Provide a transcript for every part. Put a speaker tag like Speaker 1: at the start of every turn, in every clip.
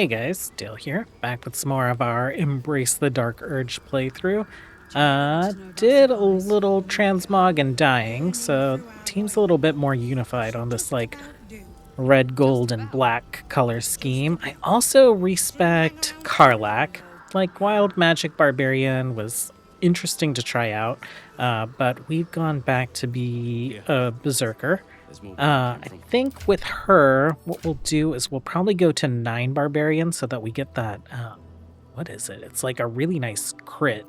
Speaker 1: Hey guys, Dale here, back with some more of our Embrace the Dark Urge playthrough. Did a little transmog and dying, so team's a little bit more unified on this like red, gold, and black color scheme. I also respect Karlach. Like Wild Magic Barbarian was interesting to try out, but we've gone back to be a Berserker. I think with her, what we'll do is we'll probably go to 9 Barbarian so that we get that, what is it? It's like a really nice crit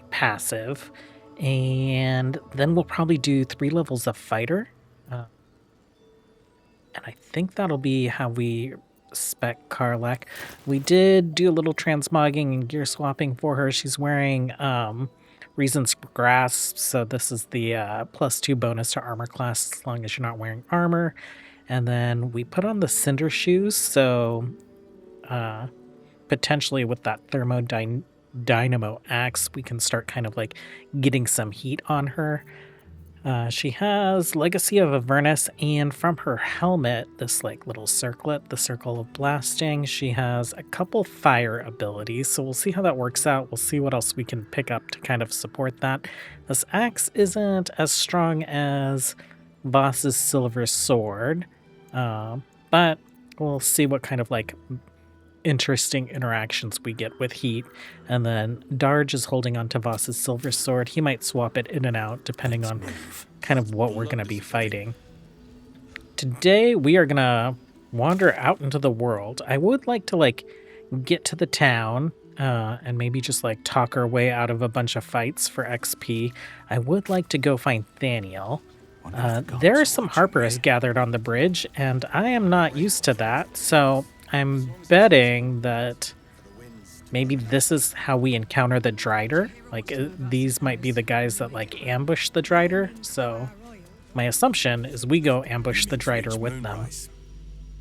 Speaker 1: passive. And then we'll probably do 3 levels of Fighter. And I think that'll be how we spec Karlach. We did do a little transmogging and gear swapping for her. She's wearing Reason's Grasp, so this is the +2 bonus to armor class as long as you're not wearing armor. And then we put on the Cinder Shoes, so potentially with that Dynamo Axe, we can start kind of like getting some heat on her. She has Legacy of Avernus, and from her helmet, this like little circlet, the Circle of Blasting, she has a couple fire abilities, so we'll see how that works out. We'll see what else we can pick up to kind of support that. This axe isn't as strong as Voss's Silver Sword, but we'll see what kind of like interesting interactions we get with heat. And then Darge is holding on to Voss's Silver Sword. He might swap it in and out depending on kind of what we're going to be fighting. Today we are going to wander out into the world. I would like to like get to the town and maybe just like talk our way out of a bunch of fights for XP. I would like to go find Thaniel. There are some Harpers gathered on the bridge, and I am not used to that, so I'm betting that maybe this is how we encounter the Drider. Like, these might be the guys that, like, ambush the Drider. So, my assumption is we go ambush the Drider with them.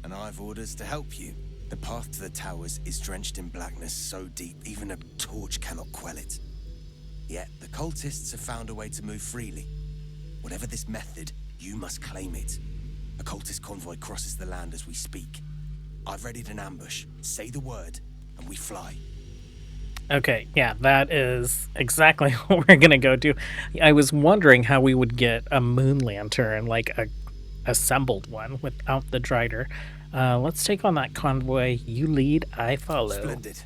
Speaker 2: And I've orders to help you. The path to the towers is drenched in blackness so deep, even a torch cannot quell it. Yet, the cultists have found a way to move freely. Whatever this method, you must claim it. A cultist convoy crosses the land as we speak. I've readied an ambush. Say the word, and we fly.
Speaker 1: Okay, yeah, that is exactly what we're gonna go do. I was wondering how we would get a moon lantern, like a assembled one, without the Drider. Let's take on that convoy. You lead, I follow.
Speaker 2: Splendid.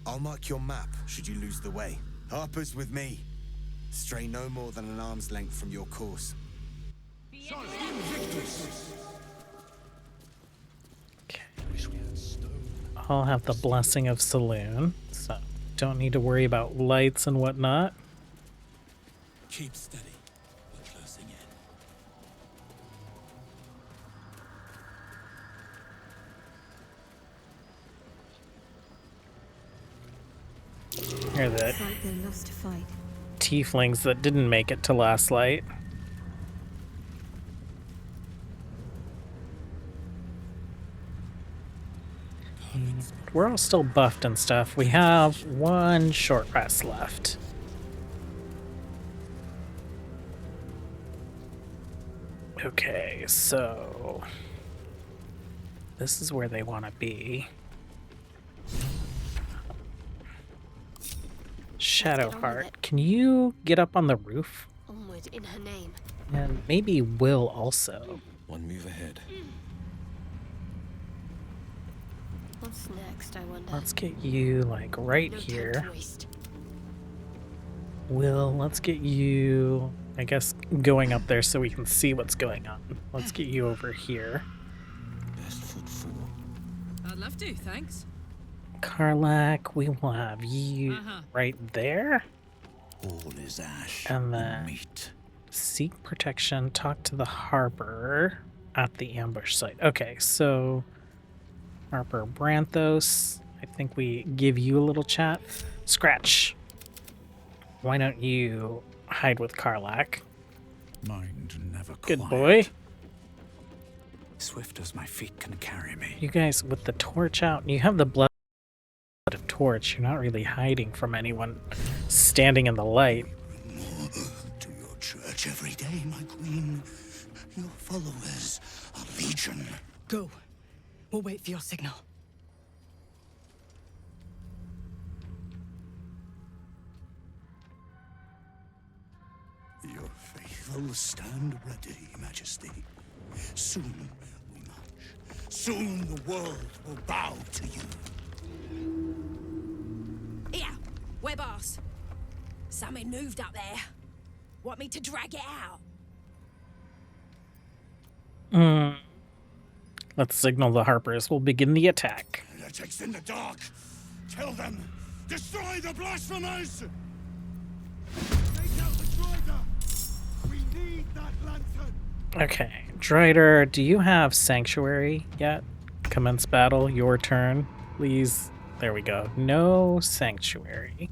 Speaker 2: I'll mark your map should you lose the way. Harper's with me. Stray no more than an arm's length from your course.
Speaker 1: I'll have the Blessing of Saloon, so don't need to worry about lights and whatnot.
Speaker 2: Keep steady. We're closing
Speaker 1: Here are the tieflings that didn't make it to last light. We're all still buffed and stuff. We have 1 short rest left. Okay, so this is where they want to be. Shadowheart, can you get up on the roof?
Speaker 3: Onward in her name.
Speaker 1: And maybe Will also.
Speaker 2: One move ahead.
Speaker 3: What's next, I wonder?
Speaker 1: Let's get you like right here. Will, let's get you, I guess, going up there so we can see what's going on. Let's get you over here.
Speaker 2: Best foot forward.
Speaker 4: I'd love to, thanks.
Speaker 1: Karlach, we will have you right there.
Speaker 2: All is ash.
Speaker 1: And then
Speaker 2: meat.
Speaker 1: seek protection, talk to the Harper at the ambush site. Okay, so Harper Branthos, I think we give you a little chat. Scratch, why don't you hide with Karlach?
Speaker 5: Mind never quiet.
Speaker 1: Good boy.
Speaker 5: Swift as my feet can carry me.
Speaker 1: You guys with the torch out, you have the blood of torch. You're not really hiding from anyone standing in the light.
Speaker 5: To your church every day, my queen. Your followers are legion.
Speaker 4: Go.
Speaker 6: We'll wait for your signal.
Speaker 5: Your faithful stand ready, Majesty. Soon we march. Soon the world will bow to you.
Speaker 7: Here, web ass. Something moved up there. Want me to drag it out?
Speaker 1: Let's signal the Harpers. We'll begin the attack.
Speaker 5: Heretics in the dark. Kill them. Destroy the blasphemers. Take out the Drider. We need that lantern.
Speaker 1: Okay, Drider, do you have Sanctuary yet? Commence battle, your turn, please. There we go. No Sanctuary.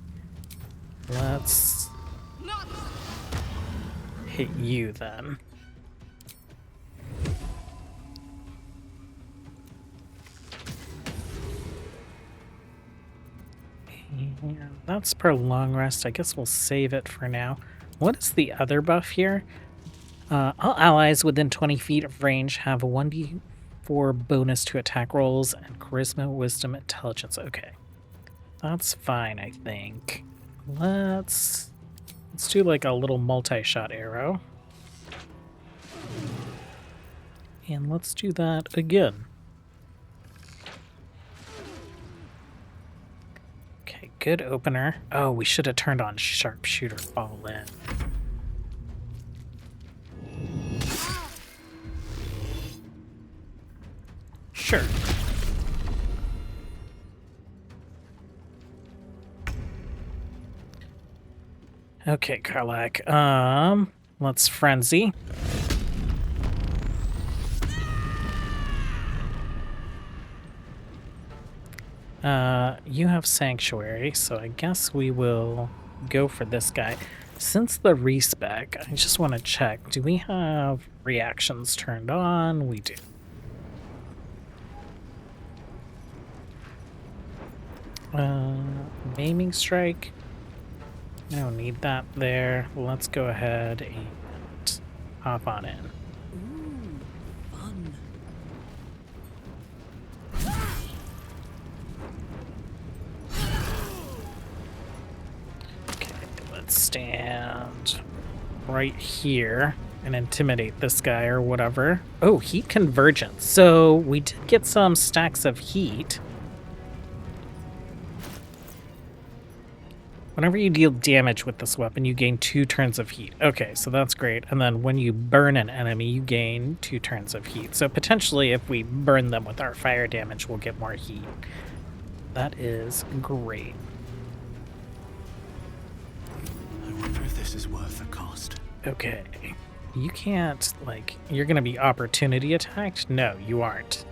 Speaker 1: Let's hit you then. And that's per long rest. I guess we'll save it for now. What is the other buff here? All allies within 20 feet of range have a 1d4 bonus to attack rolls and charisma, wisdom, intelligence. Okay. That's fine, I think. Let's do like a little multi-shot arrow. And let's do that again. Okay, good opener. Oh, we should have turned on sharpshooter fall in. Sure. Okay, Karlak. Let's frenzy. You have Sanctuary, so I guess we will go for this guy. Since the respec, I just want to check. Do we have reactions turned on? We do. Maiming strike. I don't need that there. Let's go ahead and hop on in.
Speaker 7: Ooh, fun.
Speaker 1: Okay, let's stand right here and intimidate this guy or whatever. Oh, heat convergence. So we did get some stacks of heat. Whenever you deal damage with this weapon, you gain 2 turns of heat. Okay, so that's great. And then when you burn an enemy, you gain 2 turns of heat. So potentially, if we burn them with our fire damage, we'll get more heat. That is great.
Speaker 5: I wonder if this is worth the cost.
Speaker 1: Okay. You can't, like, you're going to be opportunity attacked? No, you aren't.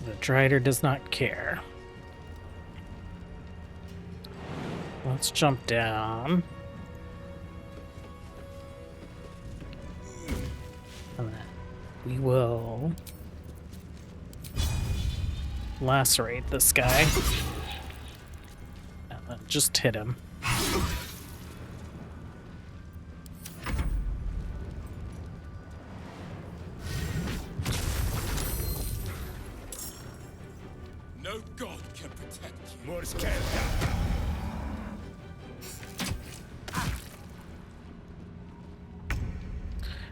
Speaker 1: The Drider does not care. Let's jump down. And then we will lacerate this guy. And then just hit him.
Speaker 2: No god can protect you.
Speaker 5: More scared.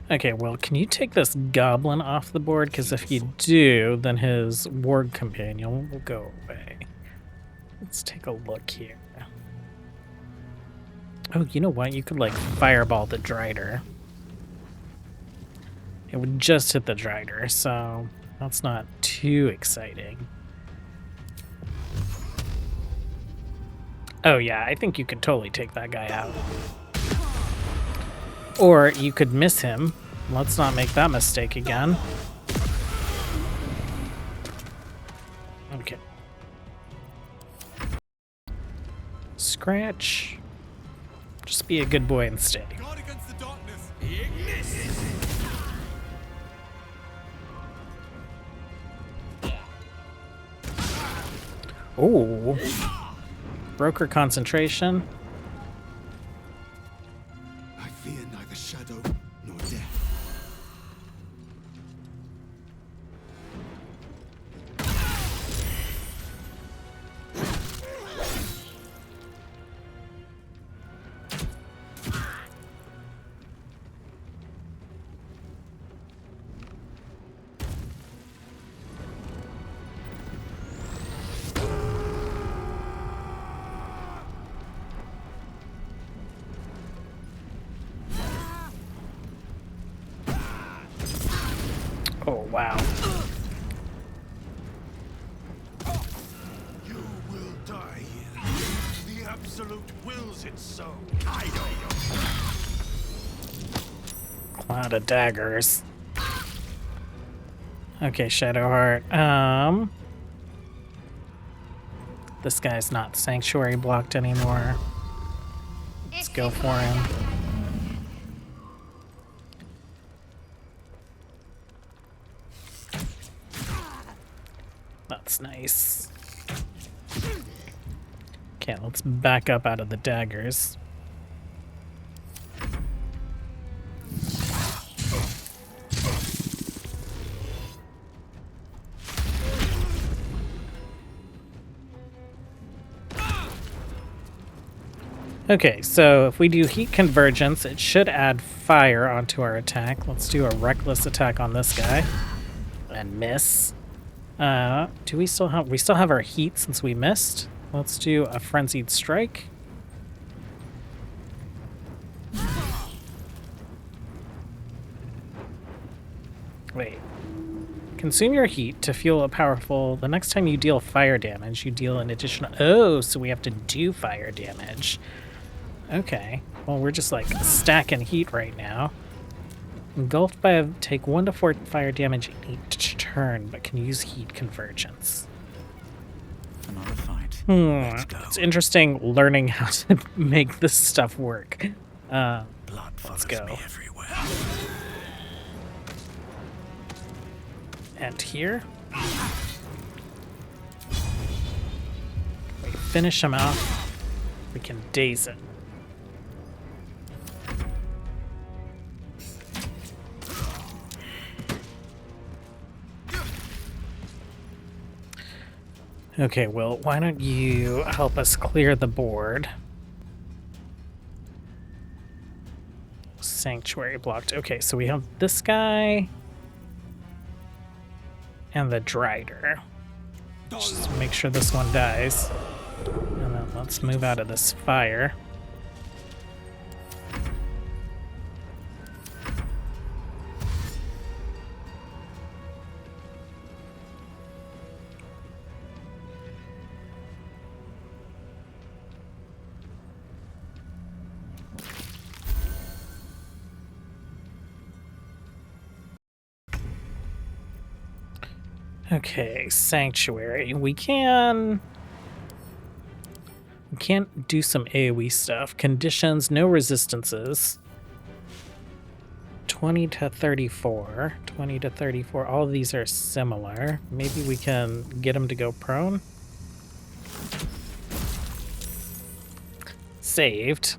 Speaker 1: Okay, well, can you take this goblin off the board? Because if you do, then his ward companion will go away. Let's take a look here. Oh, you know what? You could, like, fireball the Drider. It would just hit the Drider, so that's not too exciting. Oh, yeah, I think you could totally take that guy out. Or you could miss him. Let's not make that mistake again. Okay. Scratch. Just be a good boy and stay.
Speaker 2: Guard against the darkness. Ignis.
Speaker 1: Ooh. Broker concentration.
Speaker 5: I fear neither shadow nor death. flute wills it so. I don't.
Speaker 1: Cloud of daggers. Okay, Shadowheart. This guy's not sanctuary blocked anymore. Let's go for him. That's nice. Okay, let's back up out of the daggers. Okay, so if we do heat convergence, it should add fire onto our attack. Let's do a reckless attack on this guy. And miss. Do we still have our heat since we missed? Let's do a frenzied strike. Wait. Consume your heat to fuel a powerful... The next time you deal fire damage, you deal an additional... Oh, so we have to do fire damage. Okay. Well, we're just, like, stacking heat right now. Engulfed by take 1 to 4 fire damage each turn, but can use heat convergence.
Speaker 5: Another fight. Let's go.
Speaker 1: It's interesting learning how to make this stuff work.
Speaker 5: Blood
Speaker 1: let's
Speaker 5: follows
Speaker 1: go.
Speaker 5: me everywhere.
Speaker 1: And here. We finish him off. We can daze it. Okay, Will, why don't you help us clear the board? Sanctuary blocked. Okay, so we have this guy and the Drider. Just make sure this one dies. And then let's move out of this fire. Okay, Sanctuary. We can't do some AoE stuff. Conditions, no resistances. 20 to 34. 20 to 34. All of these are similar. Maybe we can get him to go prone. Saved.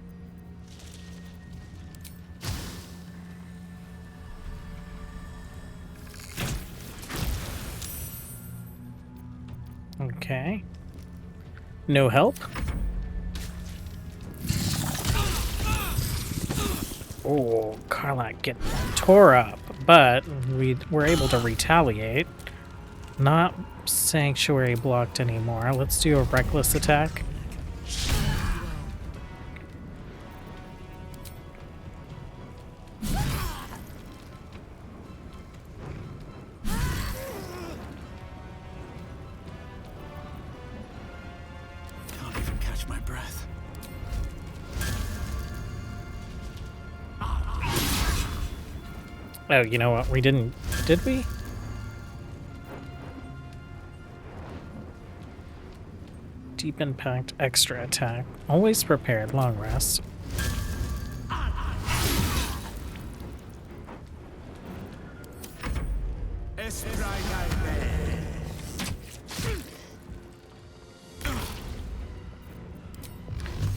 Speaker 1: Okay. No help. Oh, Karlak getting tore up, but we were able to retaliate. Not Sanctuary blocked anymore. Let's do a reckless attack.
Speaker 5: Can't even catch my breath.
Speaker 1: Oh, you know what? We didn't... Did we? Deep impact, extra attack. Always prepared, long rest.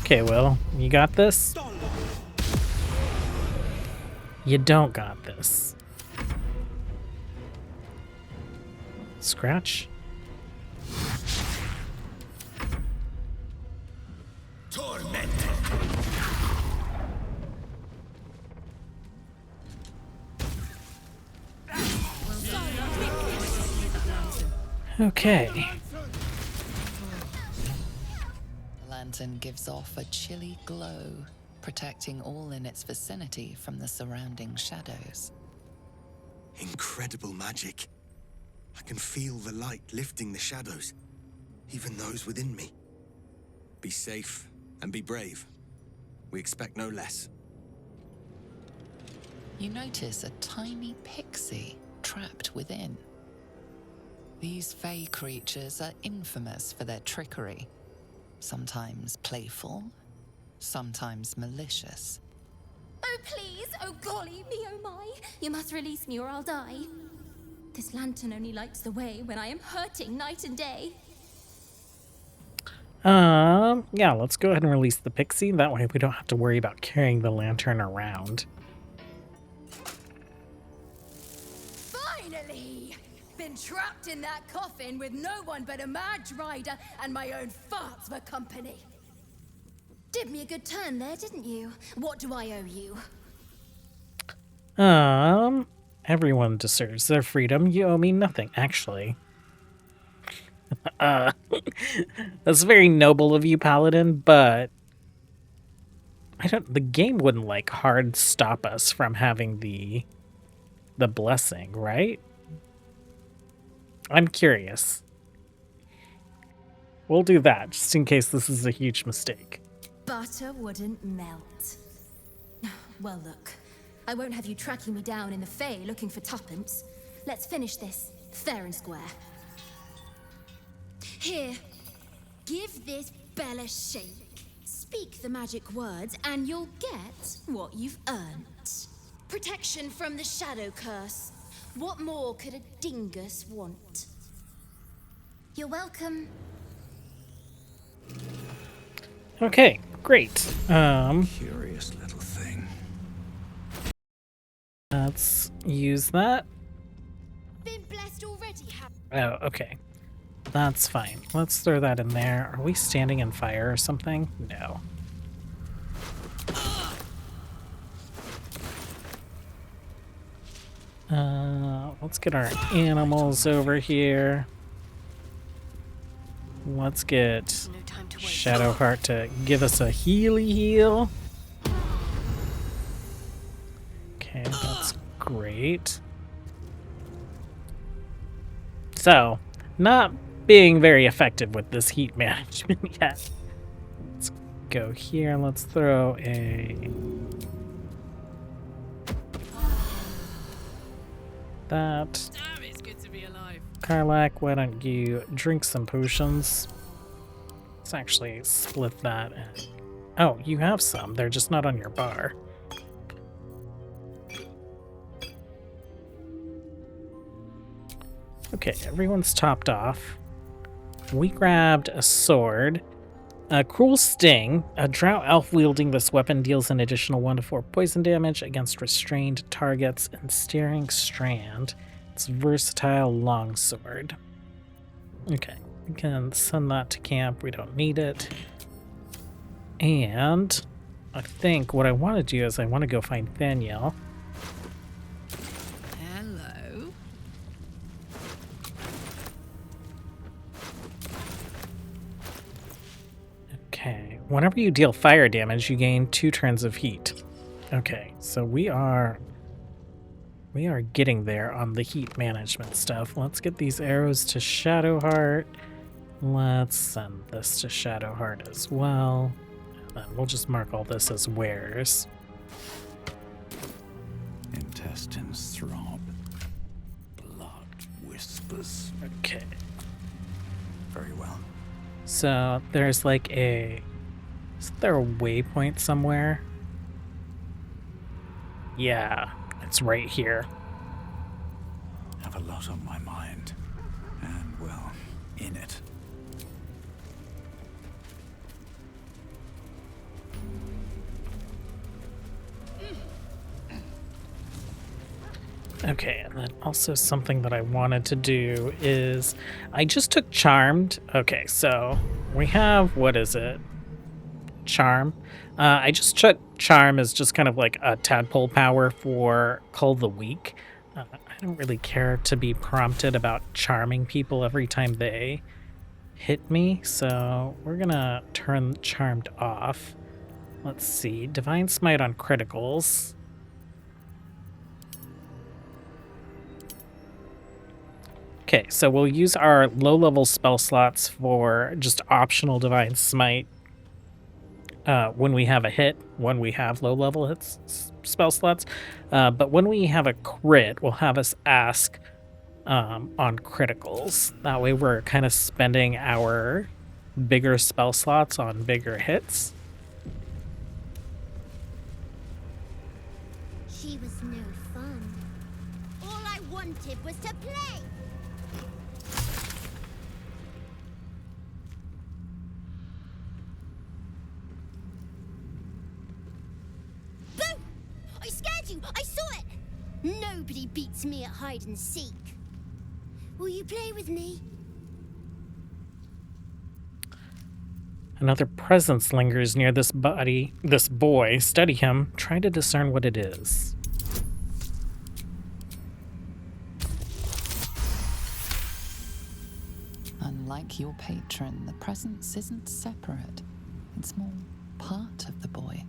Speaker 1: Okay, Will, you got this? You don't got this. Scratch?
Speaker 5: Tormented.
Speaker 1: Okay.
Speaker 6: The lantern gives off a chilly glow, protecting all in its vicinity from the surrounding shadows.
Speaker 2: Incredible magic. I can feel the light lifting the shadows, even those within me. Be safe. And be brave. We expect no less.
Speaker 6: You notice a tiny pixie trapped within. These fey creatures are infamous for their trickery. Sometimes playful, sometimes malicious.
Speaker 3: Oh, please! Oh, golly me, oh my! You must release me or I'll die. This lantern only lights the way when I am hurting night and day.
Speaker 1: Yeah, let's go ahead and release the pixie. That way we don't have to worry about carrying the lantern around.
Speaker 7: Finally! Been trapped in that coffin with no one but a mad rider and my own farts for company.
Speaker 3: Did me a good turn there, didn't you? What do I owe you?
Speaker 1: Everyone deserves their freedom. You owe me nothing, actually. That's very noble of you, Paladin, but the game wouldn't like hard stop us from having the blessing, right? I'm curious. We'll do that just in case this is a huge mistake.
Speaker 3: Butter wouldn't melt. Well, look. I won't have you tracking me down in the Fae looking for tuppence. Let's finish this fair and square. Here, give this bell a shake. Speak the magic words and you'll get what you've earned. Protection from the shadow curse. What more could a dingus want? You're welcome.
Speaker 1: Okay, great.
Speaker 2: Curious little thing.
Speaker 1: Let's use that.
Speaker 3: Been blessed already,
Speaker 1: Oh, okay. That's fine. Let's throw that in there. Are we standing in fire or something? No. Let's get our animals over here. Let's get
Speaker 3: No time to wait.
Speaker 1: Shadowheart to give us a heal. Okay, that's great. So, not being very effective with this heat management yet. Let's go here. Let's throw a... that.
Speaker 4: Damn, it's good to be alive.
Speaker 1: Karlak, why don't you drink some potions? Let's actually split that. Oh, you have some. They're just not on your bar. Okay, everyone's topped off. We grabbed a sword. A Cruel Sting. A Drow elf wielding this weapon deals an additional 1 to 4 poison damage against restrained targets and Steering Strand. It's versatile longsword. Okay, we can send that to camp. We don't need it. And I think what I want to do is I want to go find Thaniel.
Speaker 4: Hello.
Speaker 1: Okay, whenever you deal fire damage, you gain 2 turns of heat. Okay, so we are getting there on the heat management stuff. Let's get these arrows to Shadowheart. Let's send this to Shadowheart as well. And then we'll just mark all this as wares.
Speaker 5: Intestines throb. Blood whispers.
Speaker 1: Okay.
Speaker 2: Very well.
Speaker 1: So there's like a... is there a waypoint somewhere? Yeah, it's right here.
Speaker 5: Have a lot on my mind. And, well, in it.
Speaker 1: Okay, and then also something that I wanted to do is I just took Charmed. Okay, so we have, what is it? Charm. I just took Charm as just kind of like a tadpole power for Cull the Weak. I don't really care to be prompted about charming people every time they hit me, so we're gonna turn Charmed off. Let's see, Divine Smite on criticals. Okay, so we'll use our low-level spell slots for just optional Divine Smite. when we have a hit, when we have low level hits, spell slots. But when we have a crit, we'll have us ask on criticals. That way we're kind of spending our bigger spell slots on bigger hits.
Speaker 3: She was no fun. All I wanted was to play. Boo! I scared you! I saw it! Nobody beats me at hide and seek. Will you play with me?
Speaker 1: Another presence lingers near this boy. Study him. Try to discern what it is.
Speaker 6: Unlike your patron, the presence isn't separate. It's more part of the boy.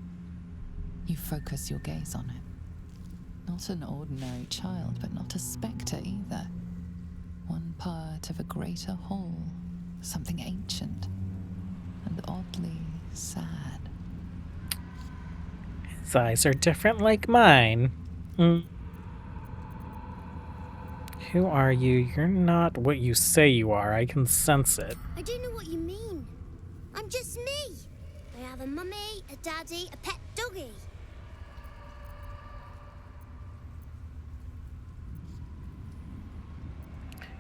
Speaker 6: You focus your gaze on it. Not an ordinary child, but not a spectre either. One part of a greater whole, something ancient and oddly sad.
Speaker 1: His eyes are different like mine. Who are you? You're not what you say you are. I can sense it.
Speaker 3: I don't know what you mean. I'm just me. I have a mummy, a daddy, a pet doggy.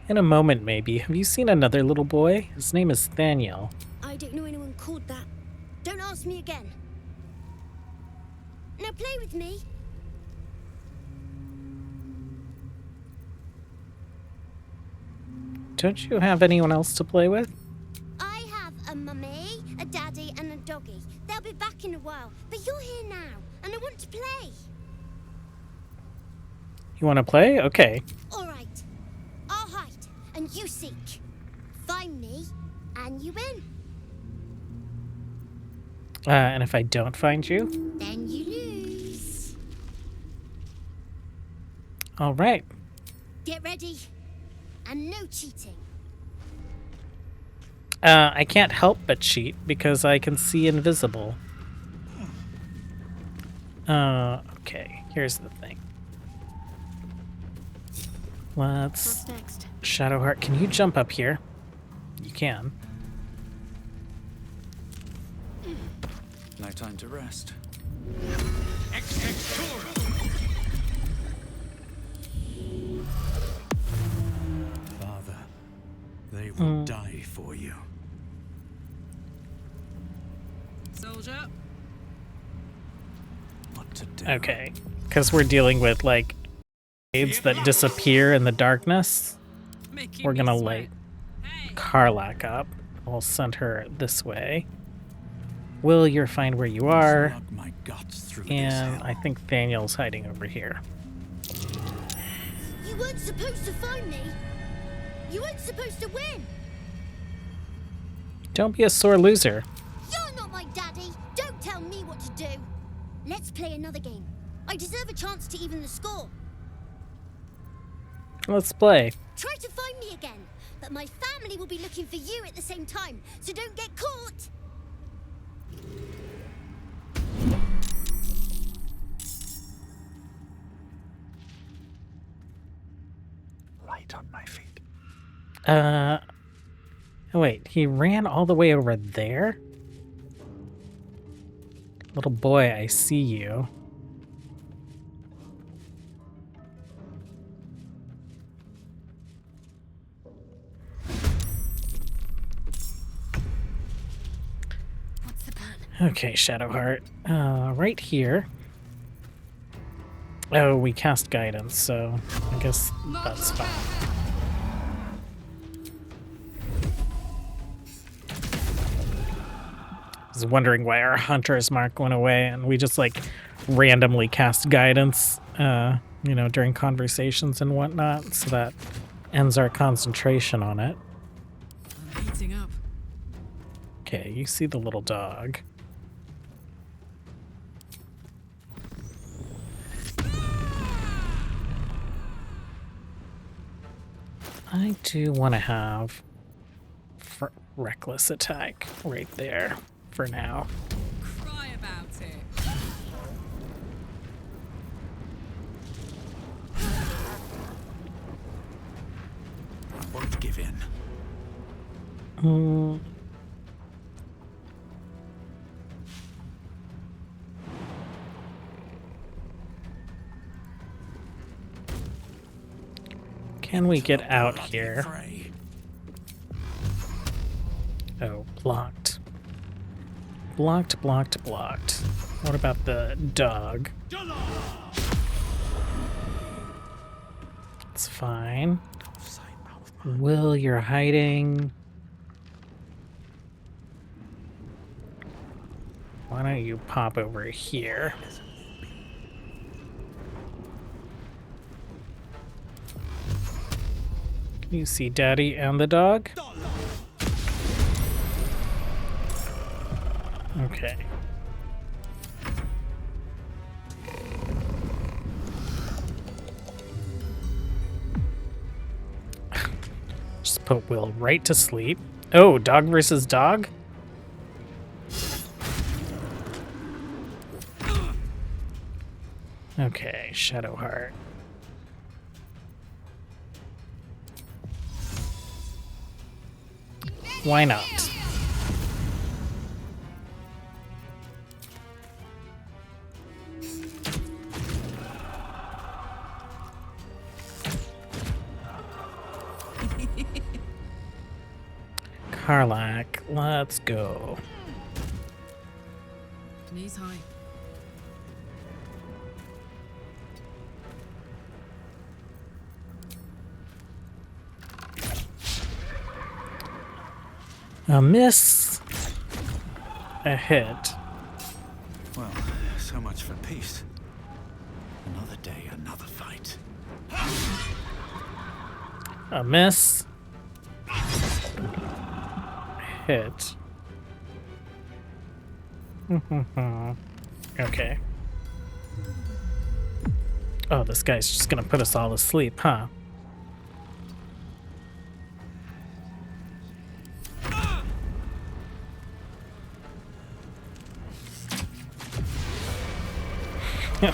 Speaker 1: In a moment, maybe. Have you seen another little boy? His name is Thaniel.
Speaker 3: I don't know anyone called that. Don't ask me again. Now play with me.
Speaker 1: Don't you have anyone else to play with?
Speaker 3: I have a mummy, a daddy, and a doggy. They'll be back in a while, but you're here now, and I want to play.
Speaker 1: You want to play? Okay.
Speaker 3: All right. I'll hide, and you seek. Find me, and you win.
Speaker 1: And if I don't find you?
Speaker 3: Then you lose.
Speaker 1: All right.
Speaker 3: Get ready. And no cheating.
Speaker 1: I can't help but cheat because I can see invisible. Okay, here's the thing. Let's...
Speaker 3: What's next?
Speaker 1: Shadowheart, can you jump up here? You can.
Speaker 5: No time to rest. Father, they will die for you.
Speaker 4: Soldier.
Speaker 5: What to do?
Speaker 1: Okay, because we're dealing with, like, aids that disappear in the darkness.
Speaker 4: Making
Speaker 1: We're
Speaker 4: me
Speaker 1: gonna
Speaker 4: sweat.
Speaker 1: light
Speaker 4: Hey.
Speaker 1: Karlak up. We'll send her this way. Will, you're fine where you are.
Speaker 5: Slug my guts through this
Speaker 1: And
Speaker 5: hell.
Speaker 1: I think Thaniel's hiding over here.
Speaker 3: You weren't supposed to find me. You weren't supposed to win.
Speaker 1: Don't be a sore loser.
Speaker 3: You're not my daddy. Don't tell me what to do. Let's play another game. I deserve a chance to even the score.
Speaker 1: Let's play.
Speaker 3: Try to find me again, but my family will be looking for you at the same time, so don't get caught.
Speaker 5: Light on my feet.
Speaker 1: Oh, wait, he ran all the way over there? Little boy, I see you.
Speaker 3: What's the plan?
Speaker 1: Okay, Shadowheart. Right here. Oh, we cast guidance, so I guess that's fine. I was wondering why our hunter's mark went away and we just like randomly cast guidance, during conversations and whatnot, so that ends our concentration on it.
Speaker 4: I'm heating up.
Speaker 1: Okay, you see the little dog. I do want to have reckless attack right there for now.
Speaker 5: give in.
Speaker 1: Can we get out
Speaker 5: Bloody
Speaker 1: here?
Speaker 5: fray.
Speaker 1: Oh, blocked. Blocked, blocked, blocked. What about the dog? It's fine. Will, you're hiding. Why don't you pop over here? Can you see Daddy and the dog? Okay. Just put Will right to sleep. Oh, dog versus dog? Okay, Shadowheart. Why not? Karlak, let's go.
Speaker 4: Knees high.
Speaker 1: A miss. A hit.
Speaker 5: Well, so much for peace. Another day, another fight.
Speaker 1: A miss. Hit. Okay. Oh, this guy's just gonna put us all to sleep, huh?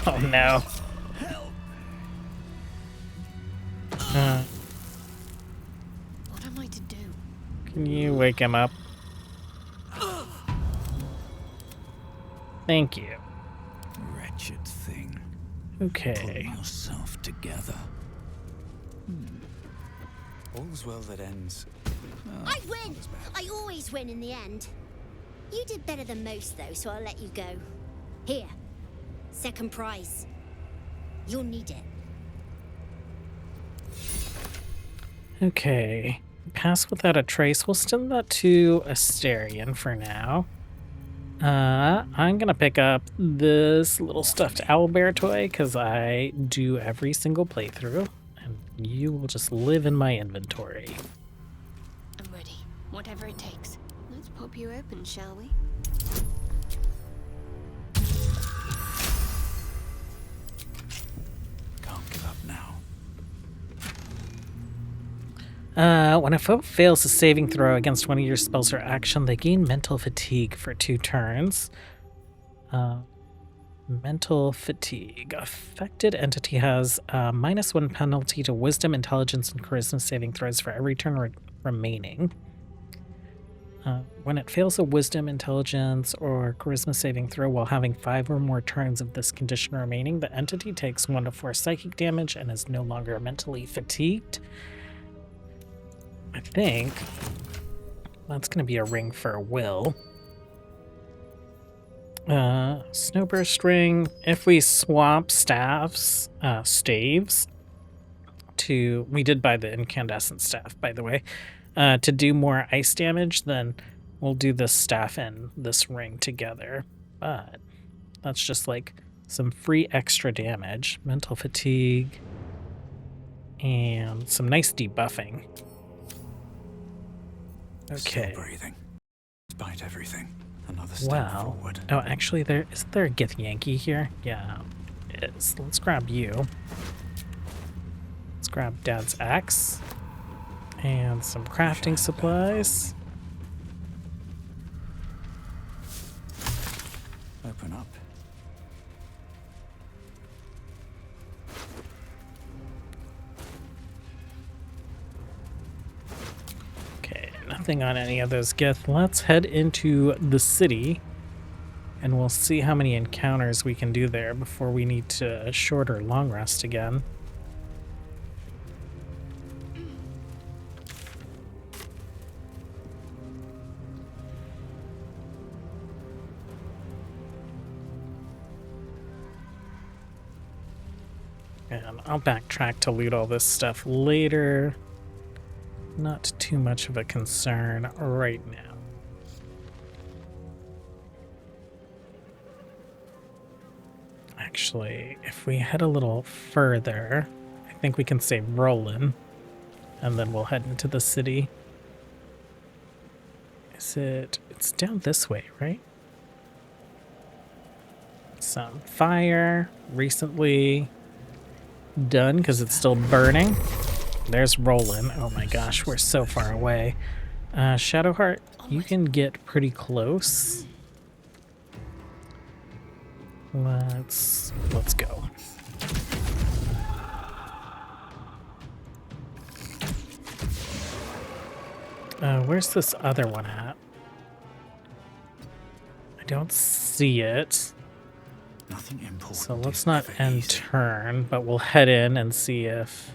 Speaker 1: Oh no.
Speaker 3: What am I to do?
Speaker 1: Can you wake him up? Thank you.
Speaker 5: Wretched thing.
Speaker 1: Okay.
Speaker 5: Pull yourself together. All's well that ends.
Speaker 8: I win! I always win in the end. You did better than most, though, so I'll let you go. Here. Second prize. You'll need it.
Speaker 1: Okay. Pass without a trace. We'll send that to Asterion for now. I'm gonna pick up this little stuffed owlbear toy because I do every single playthrough, and you will just live in my inventory.
Speaker 8: I'm ready. Whatever it takes. Let's pop you open, shall we?
Speaker 5: Can't give up now.
Speaker 1: When a foe fails a saving throw against one of your spells or action, they gain mental fatigue for 2 turns. Mental fatigue. Affected entity has a -1 penalty to wisdom, intelligence, and charisma saving throws for every turn remaining. When it fails a wisdom, intelligence, or charisma saving throw while having 5 or more turns of this condition remaining, the entity takes 1 to 4 psychic damage and is no longer mentally fatigued. I think that's going to be a ring for Will. Snowburst ring. If we swap staves to, we did buy the incandescent staff, by the way, to do more ice damage, then we'll do this staff and this ring together. But that's just like some free extra damage, mental fatigue, and some nice debuffing. Okay.
Speaker 5: Still breathing. Despite everything. Another step
Speaker 1: Wow.
Speaker 5: forward.
Speaker 1: Oh, actually, isn't there a Gith Yankee here? Yeah, it is. Let's grab you. Let's grab Dad's axe and some crafting supplies.
Speaker 5: Open up.
Speaker 1: nothing on any of those gith. Let's head into the city and we'll see how many encounters we can do there before we need to short or long rest again. And I'll backtrack to loot all this stuff later. Not too much of a concern right now. Actually, if we head a little further, I think we can save Roland, and then we'll head into the city. Is it... It's down this way, right? Some fire recently done because it's still burning. There's Roland. Oh my gosh, we're so far away. Shadowheart, you can get pretty close. Let's go. Where's this other one at? I don't see it.
Speaker 5: Nothing important.
Speaker 1: So let's not end turn, but we'll head in and see if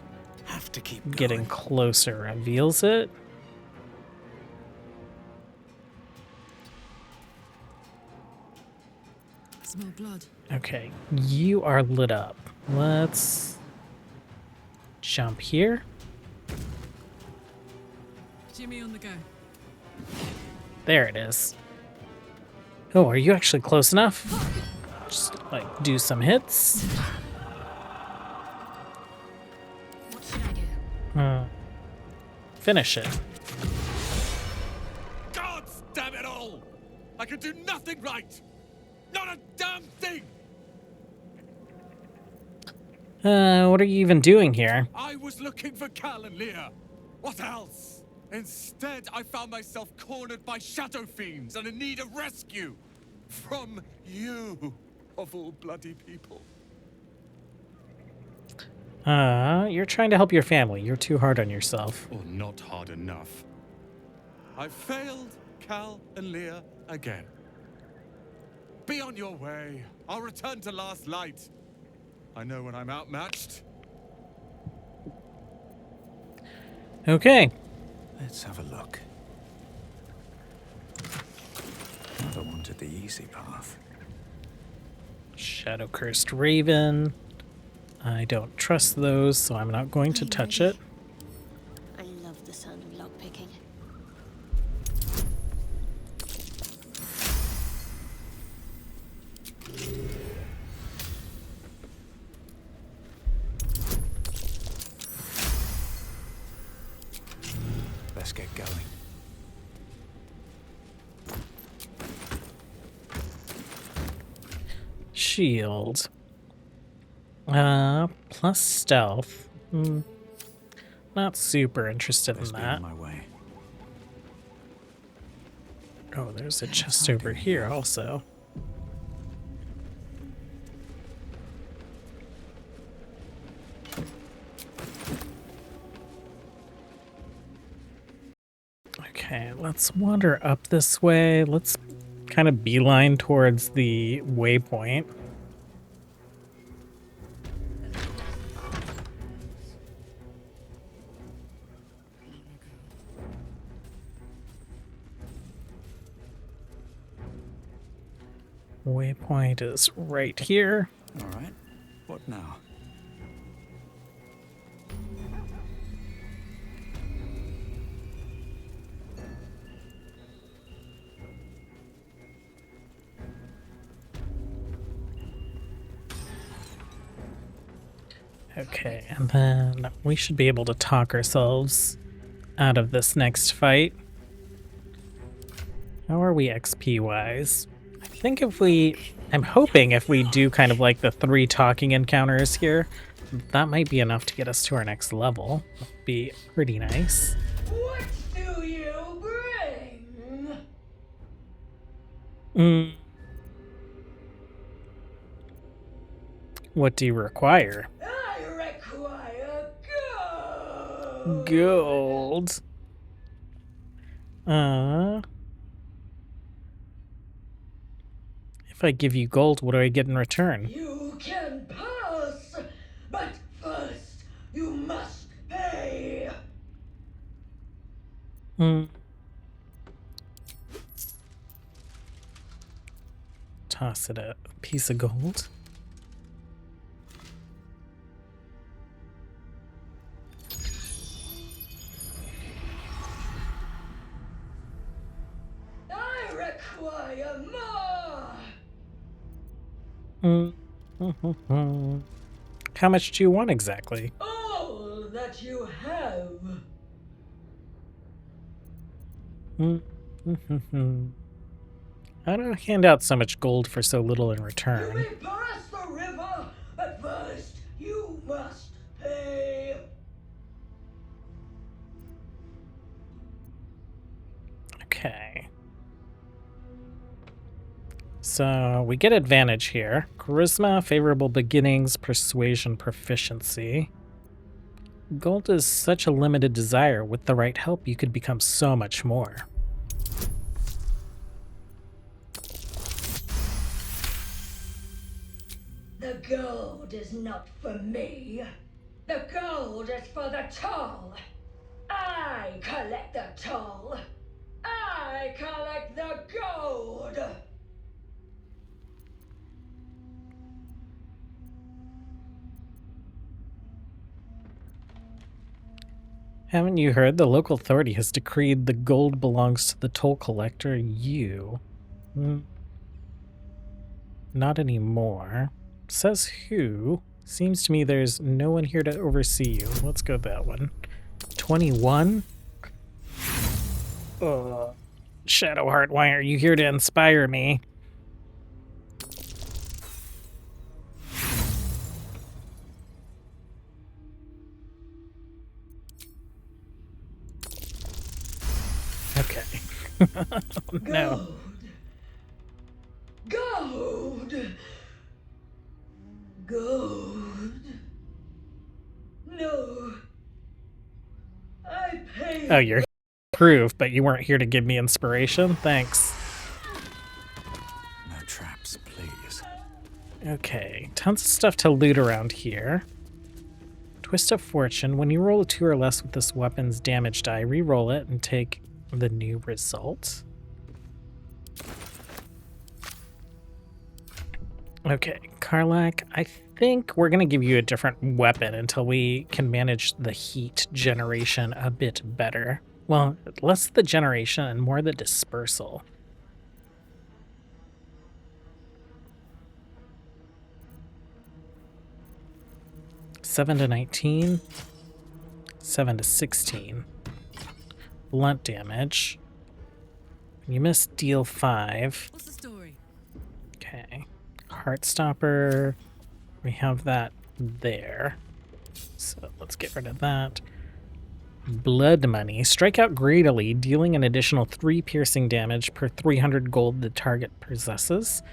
Speaker 5: Have to keep
Speaker 1: getting closer reveals it.
Speaker 4: Smell blood.
Speaker 1: Okay, you are lit up. Let's jump here.
Speaker 4: Jimmy on the go.
Speaker 1: There it is. Oh, are you actually close enough? Just like do some hits.
Speaker 3: What should I do?
Speaker 1: Finish it.
Speaker 5: God damn it all! I can do nothing right! Not a damn thing!
Speaker 1: What are you even doing here?
Speaker 5: I was looking for Cal and Leah. What else? Instead, I found myself cornered by shadow fiends and in need of rescue. From you, of all bloody people.
Speaker 1: You're trying to help your family. You're too hard on yourself.
Speaker 5: Or not hard enough. I failed Cal and Leah again. Be on your way. I'll return to Last Light. I know when I'm outmatched.
Speaker 1: Okay.
Speaker 9: Let's have a look. Never wanted the easy path.
Speaker 1: Shadow Cursed Raven. I don't trust those, so I'm not going to touch it.
Speaker 8: I love the sound of lockpicking.
Speaker 9: Let's get going.
Speaker 1: Shield. Plus stealth. Not super interested
Speaker 9: Let's
Speaker 1: in
Speaker 9: be
Speaker 1: that.
Speaker 9: on my way.
Speaker 1: Oh, there's a chest over here also. Okay, let's wander up this way. Let's kind of beeline towards the waypoint. Waypoint is right here.
Speaker 9: All right. What now?
Speaker 1: Okay, and then we should be able to talk ourselves out of this next fight. How are we XP wise? I think I'm hoping if we do kind of like the 3 talking encounters here, that might be enough to get us to our next level. That'd be pretty nice.
Speaker 10: What do you bring?
Speaker 1: What do you require?
Speaker 10: I require gold.
Speaker 1: Gold. If I give you gold, what do I get in return?
Speaker 10: You can pass, but first you must pay.
Speaker 1: Toss it a piece of gold.
Speaker 10: I require more.
Speaker 1: How much do you want exactly?
Speaker 10: All that you have.
Speaker 1: I don't hand out so much gold for so little in return.
Speaker 10: You may pass the river, but first you must pay.
Speaker 1: Okay. So we get advantage here. Charisma, favorable beginnings, persuasion, proficiency. Gold is such a limited desire. With the right help, you could become so much more.
Speaker 10: The gold is not for me. The gold is for the toll. I collect the toll. I collect the gold.
Speaker 1: Haven't you heard? The local authority has decreed the gold belongs to the toll collector, you. Not anymore. Says who? Seems to me there's no one here to oversee you. Let's go that one. 21? Shadowheart, why aren't you here to inspire me? Okay. Oh, no.
Speaker 10: Gold. Gold. No. I paid.
Speaker 1: Oh, you're proof, but you weren't here to give me inspiration? Thanks.
Speaker 9: No traps, please.
Speaker 1: Okay, tons of stuff to loot around here. Twist of Fortune. When you roll a 2 or less with this weapon's damage die, re-roll it and take the new result. Okay, Karlak, I think we're going to give you a different weapon until we can manage the heat generation a bit better. Well, less the generation and more the dispersal. Seven to 19, 7 to 16. Blunt damage. You missed deal 5.
Speaker 4: What's the story?
Speaker 1: Okay. Heartstopper. We have that there. So let's get rid of that. Blood money. Strike out greedily, dealing an additional 3 piercing damage per 300 gold the target possesses.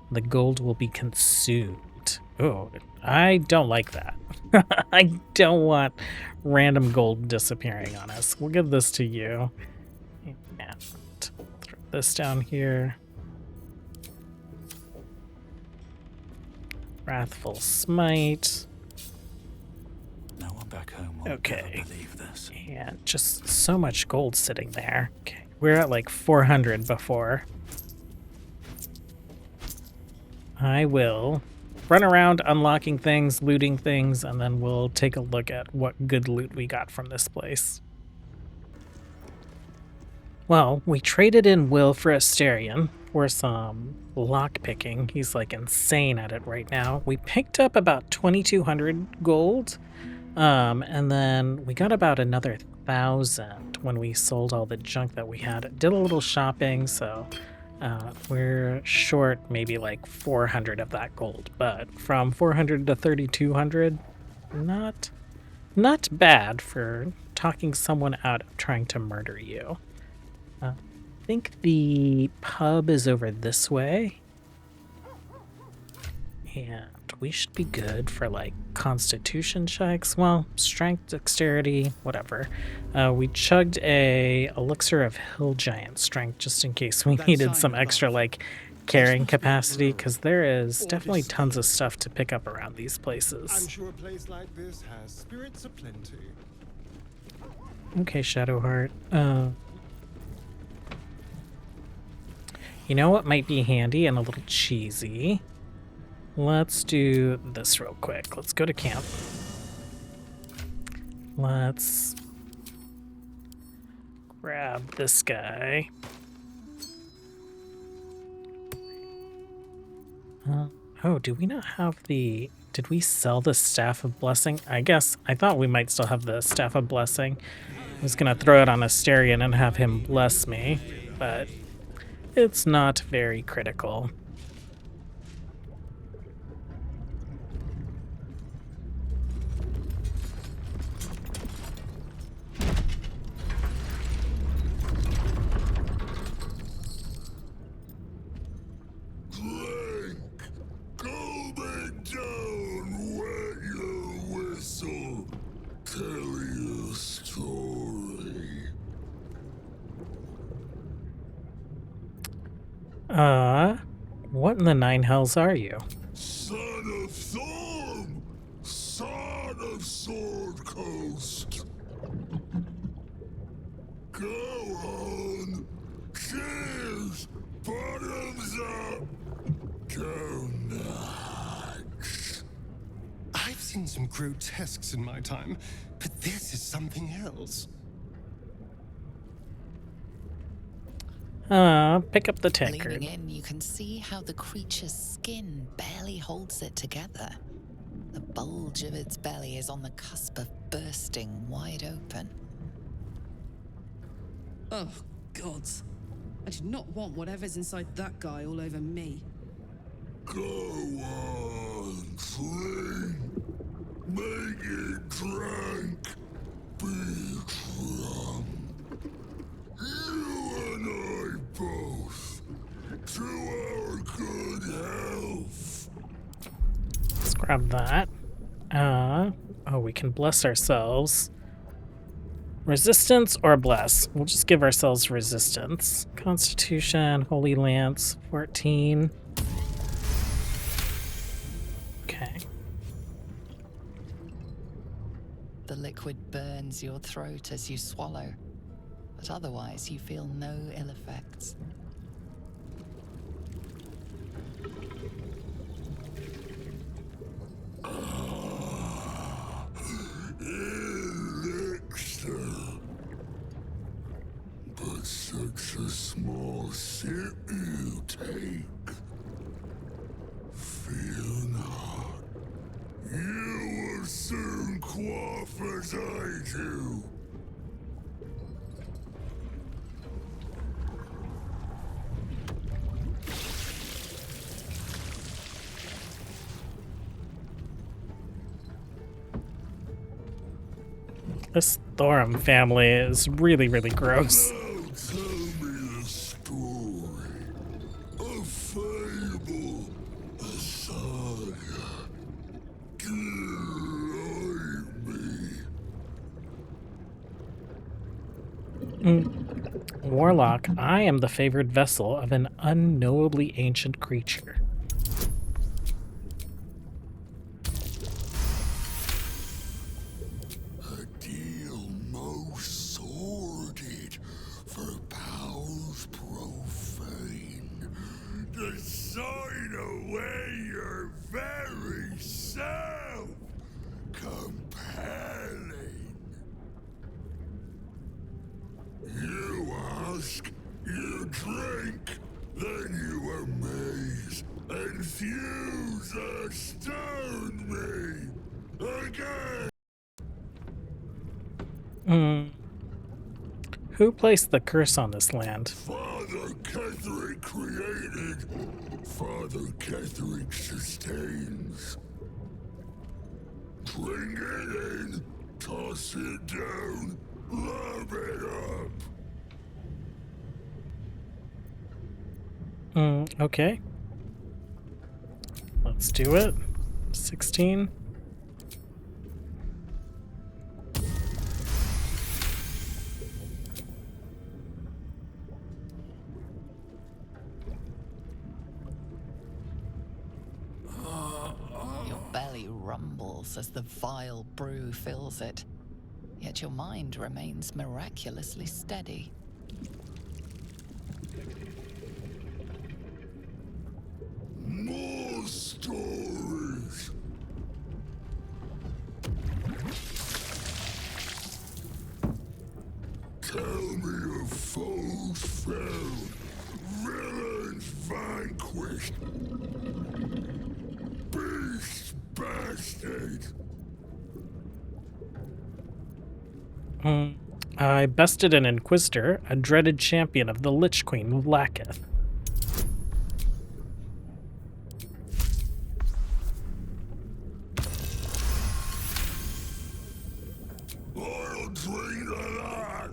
Speaker 1: The gold will be consumed. Oh, I don't like that. I don't want random gold disappearing on us. We'll give this to you. And throw this down here. Wrathful Smite.
Speaker 9: No one back home will
Speaker 1: Okay.
Speaker 9: ever believe this.
Speaker 1: And just so much gold sitting there. Okay, we're at like 400 before. I will run around unlocking things, looting things, and then we'll take a look at what good loot we got from this place. Well, we traded in Will for Asterion for some lockpicking. He's like insane at it right now. We picked up about 2,200 gold, and then we got about another 1,000 when we sold all the junk that we had. Did a little shopping, so we're short maybe like 400 of that gold. But from 400 to 3,200, not bad for talking someone out of trying to murder you. I think the pub is over this way. And that, we should be good for like constitution checks. Well, strength, dexterity, whatever. We chugged a elixir of hill giant strength just in case we needed some extra like carrying capacity, because there is definitely tons of stuff to pick up around these places.
Speaker 11: I'm sure a place like this has spirits aplenty.
Speaker 1: Okay, Shadowheart. You know what might be handy and a little cheesy? Let's do this real quick. Let's go to camp. Let's grab this guy. Oh, do we not have the... Did we sell the Staff of Blessing? I thought we might still have the Staff of Blessing. I was gonna throw it on Asterion and have him bless me, but it's not very critical. What in the nine hells are you?
Speaker 12: Son of Thorm! Son of Sword Coast! Go on! Cheers! Bottoms up! Go nuts!
Speaker 11: I've seen some grotesques in my time, but this is something else.
Speaker 1: Pick up the tankard.
Speaker 6: Leaning in, you can see how the creature's skin barely holds it together. The bulge of its belly is on the cusp of bursting wide open.
Speaker 4: Oh, gods. I do not want whatever's inside that guy all over me.
Speaker 12: Go on, drink! Make it drunk! Be drunk! You and I both, to our good health.
Speaker 1: Let's grab that. Oh, we can bless ourselves. Resistance or bless? We'll just give ourselves resistance. Constitution, Holy Lance, 14. Okay.
Speaker 6: The liquid burns your throat as you swallow, but otherwise you feel no ill effects.
Speaker 12: Elixir. But such a small sip you take. Fear not. You will soon quaff as I do.
Speaker 1: This Thorum family is really, really gross.
Speaker 12: Now tell me a story. A fable. A saga. Delight me.
Speaker 1: Warlock, I am the favored vessel of an unknowably ancient creature.
Speaker 12: A deal most sordid for powers profane. To sign away your very self. Compelling. You ask, you drink, then you amaze, infuse, astound me. Again.
Speaker 1: Who placed the curse on this land?
Speaker 12: Father Ketherick created, Father Ketherick sustains. Bring it in, toss it down, love it up.
Speaker 1: Okay. Let's do it. 16.
Speaker 6: Your belly rumbles as the vile brew fills it, yet your mind remains miraculously steady.
Speaker 12: More stories. Tell me of foes found, villains vanquished, beasts bastard.
Speaker 1: I bested an Inquisitor, a dreaded champion of the Lich Queen Lacketh.
Speaker 12: I'll drink to that.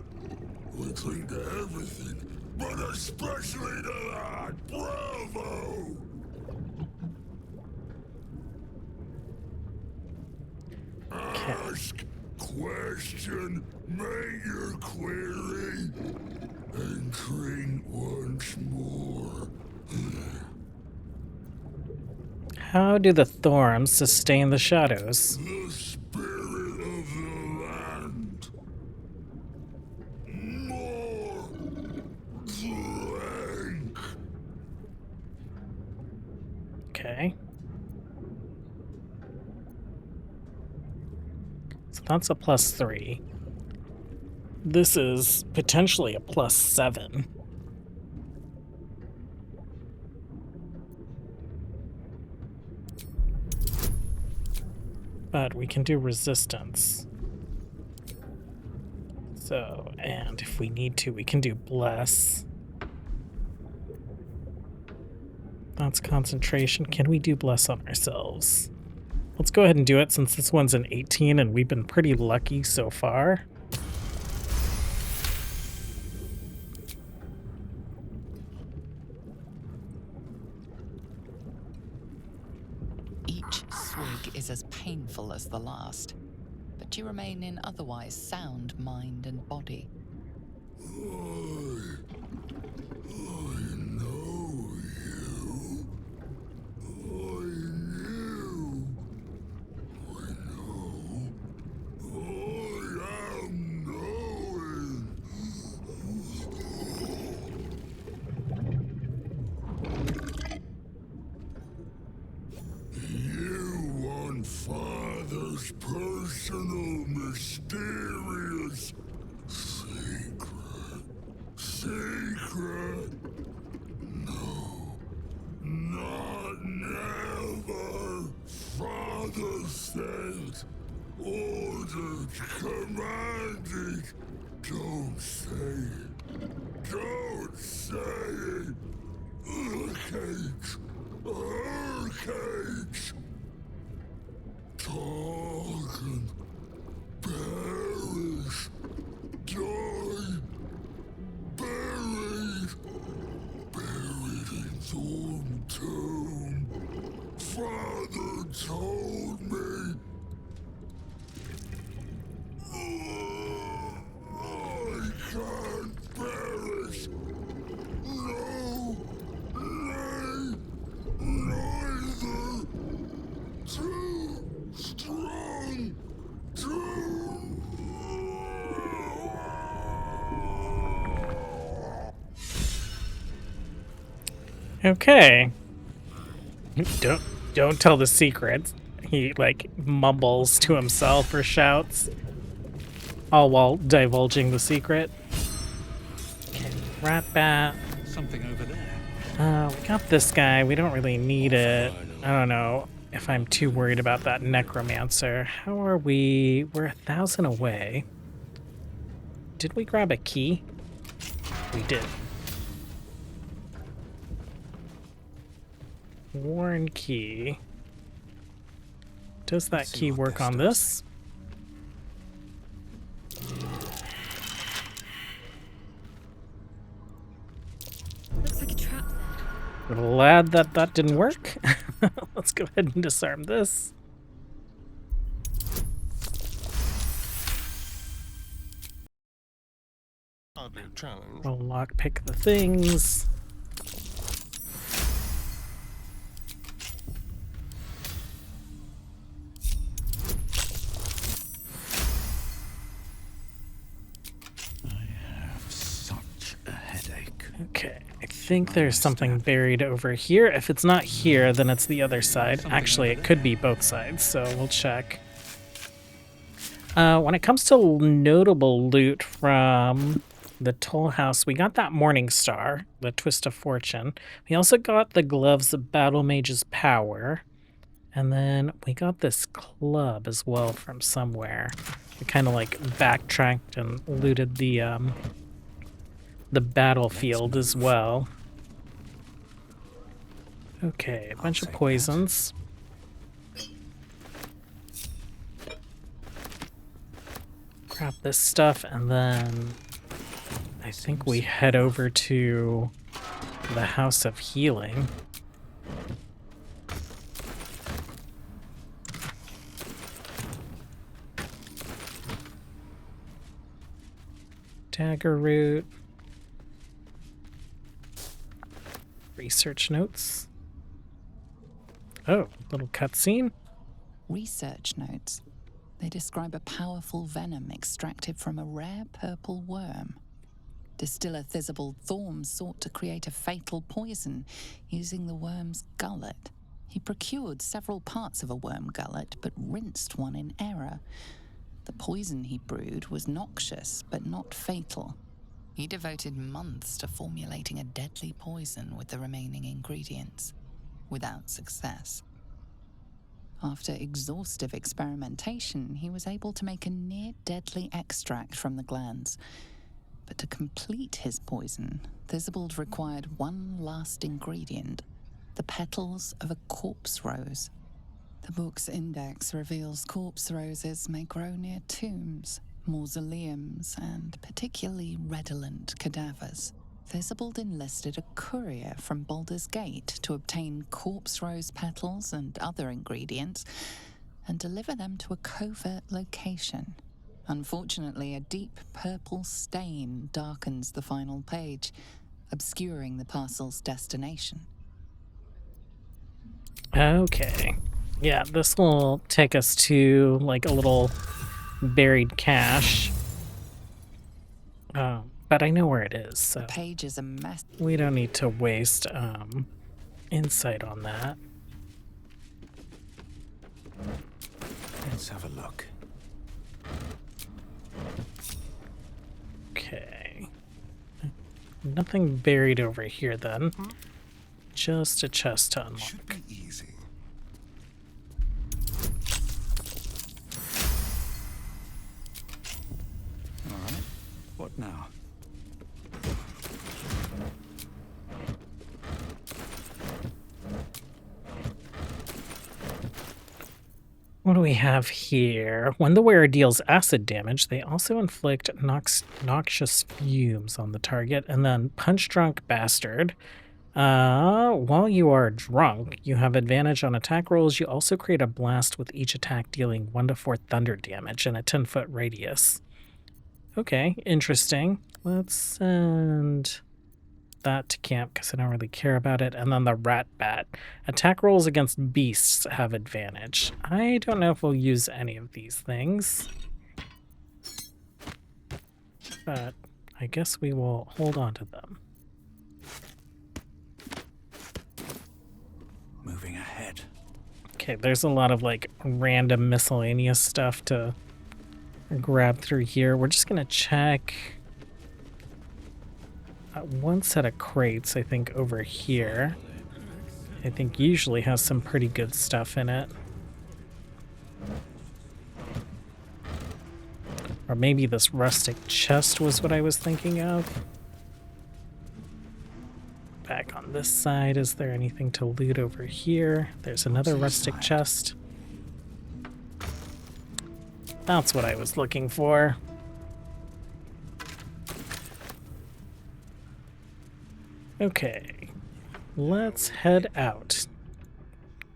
Speaker 12: We drink to everything, but especially to that. Bravo! Ask, question, make your query, and drink once more.
Speaker 1: How do the thorns sustain the shadows?
Speaker 12: The spirit of the land. More drink.
Speaker 1: Okay. So that's a +3. This is potentially a +7. But we can do resistance. So, and if we need to, we can do bless. That's concentration. Can we do bless on ourselves? Let's go ahead and do it since this one's an 18 and we've been pretty lucky so far.
Speaker 6: Each swig is as painful as the last, but you remain in otherwise sound mind and body.
Speaker 12: I know you. I knew. I know. I am knowing. You want Father's personal, mysterious secret. Secret? No. Not never. Father said. Ordered, commanded. Don't say it. Don't say it. Cage. Cage. Talk and perish. Die. Buried. Buried in Thorn Tomb. Father told me. I can't perish. No. Nay. Neither. Too strong. Too.
Speaker 1: Okay. Don't tell the secret. He like mumbles to himself or shouts, all while divulging the secret. Okay, rat bat.
Speaker 9: Something over there.
Speaker 1: We got this guy. We don't really need it. I don't know if I'm too worried about that necromancer. How are we? We're 1,000 away. Did we grab a key? We did. Warren key. Does that key work on this?
Speaker 3: Looks like a trap there.
Speaker 1: Glad that that didn't work. Let's go ahead and disarm this.
Speaker 11: Hardly a challenge.
Speaker 1: We'll lockpick the things. Okay, I think there's something buried over here. If it's not here, then it's the other side. Actually, it could be both sides, so we'll check. When it comes to notable loot from the Toll House, we got that Morning Star, the Twist of Fortune. We also got the Gloves of Battle Mage's Power. And then we got this club as well from somewhere. We kind of like backtracked and looted the battlefield as well. Okay, a bunch of poisons. Grab this stuff, and then I think we head over to the House of Healing. Dagger root. Research notes. Oh, little cutscene.
Speaker 6: Research notes. They describe a powerful venom extracted from a rare purple worm. Distiller Thizabald Thorm sought to create a fatal poison using the worm's gullet. He procured several parts of a worm gullet, but rinsed one in error. The poison he brewed was noxious, but not fatal. He devoted months to formulating a deadly poison with the remaining ingredients, without success. After exhaustive experimentation, he was able to make a near-deadly extract from the glands. But to complete his poison, Thizabald required one last ingredient, the petals of a corpse rose. The book's index reveals corpse roses may grow near tombs, mausoleums, and particularly redolent cadavers. Thizabald enlisted a courier from Baldur's Gate to obtain corpse rose petals and other ingredients and deliver them to a covert location. Unfortunately, a deep purple stain darkens the final page, obscuring the parcel's destination.
Speaker 1: Okay. Yeah, this will take us to like a little buried cache. But I know where it is, so
Speaker 6: the page is a mess.
Speaker 1: We don't need to waste insight on that.
Speaker 9: Let's have a look.
Speaker 1: Okay. Nothing buried over here then. Just a chest to unlock.
Speaker 11: Should be easy.
Speaker 9: All right. What now?
Speaker 1: What do we have here? When the wearer deals acid damage, they also inflict noxious fumes on the target. And then Punch Drunk Bastard. While you are drunk, you have advantage on attack rolls. You also create a blast with each attack dealing 1 to 4 thunder damage in a 10-foot radius. Okay, interesting. Let's send that to camp because I don't really care about it. And then the Rat Bat. Attack rolls against beasts have advantage. I don't know if we'll use any of these things, but I guess we will hold on to them.
Speaker 9: Moving ahead.
Speaker 1: Okay, there's a lot of like random miscellaneous stuff to grab through here. We're just gonna check one set of crates, I think, over here. I think usually has some pretty good stuff in it. Or maybe this rustic chest was what I was thinking of. Back on this side, is there anything to loot over here? There's another rustic chest. That's what I was looking for. Okay, let's head out.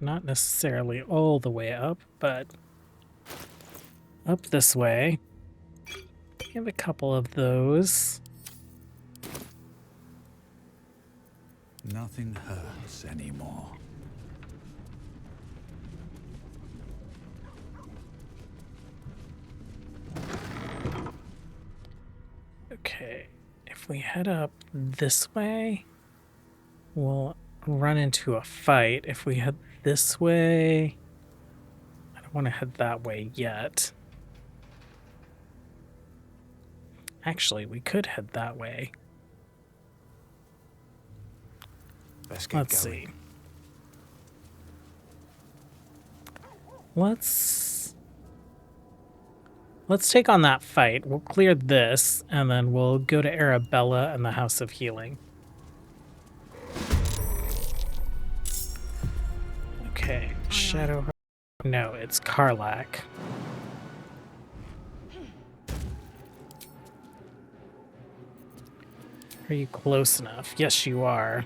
Speaker 1: not necessarily all the way up, but up this way. We have a couple of those.
Speaker 9: Nothing hurts anymore.
Speaker 1: Okay, if we head up this way, we'll run into a fight. If we head this way, I don't want to head that way yet. Actually, we could head that way.
Speaker 9: Let's get
Speaker 1: Let's
Speaker 9: going.
Speaker 1: see. Let's take on that fight. We'll clear this, and then we'll go to Arabella and the House of Healing. Okay, Shadow... No, it's Karlak. Are you close enough? Yes, you are.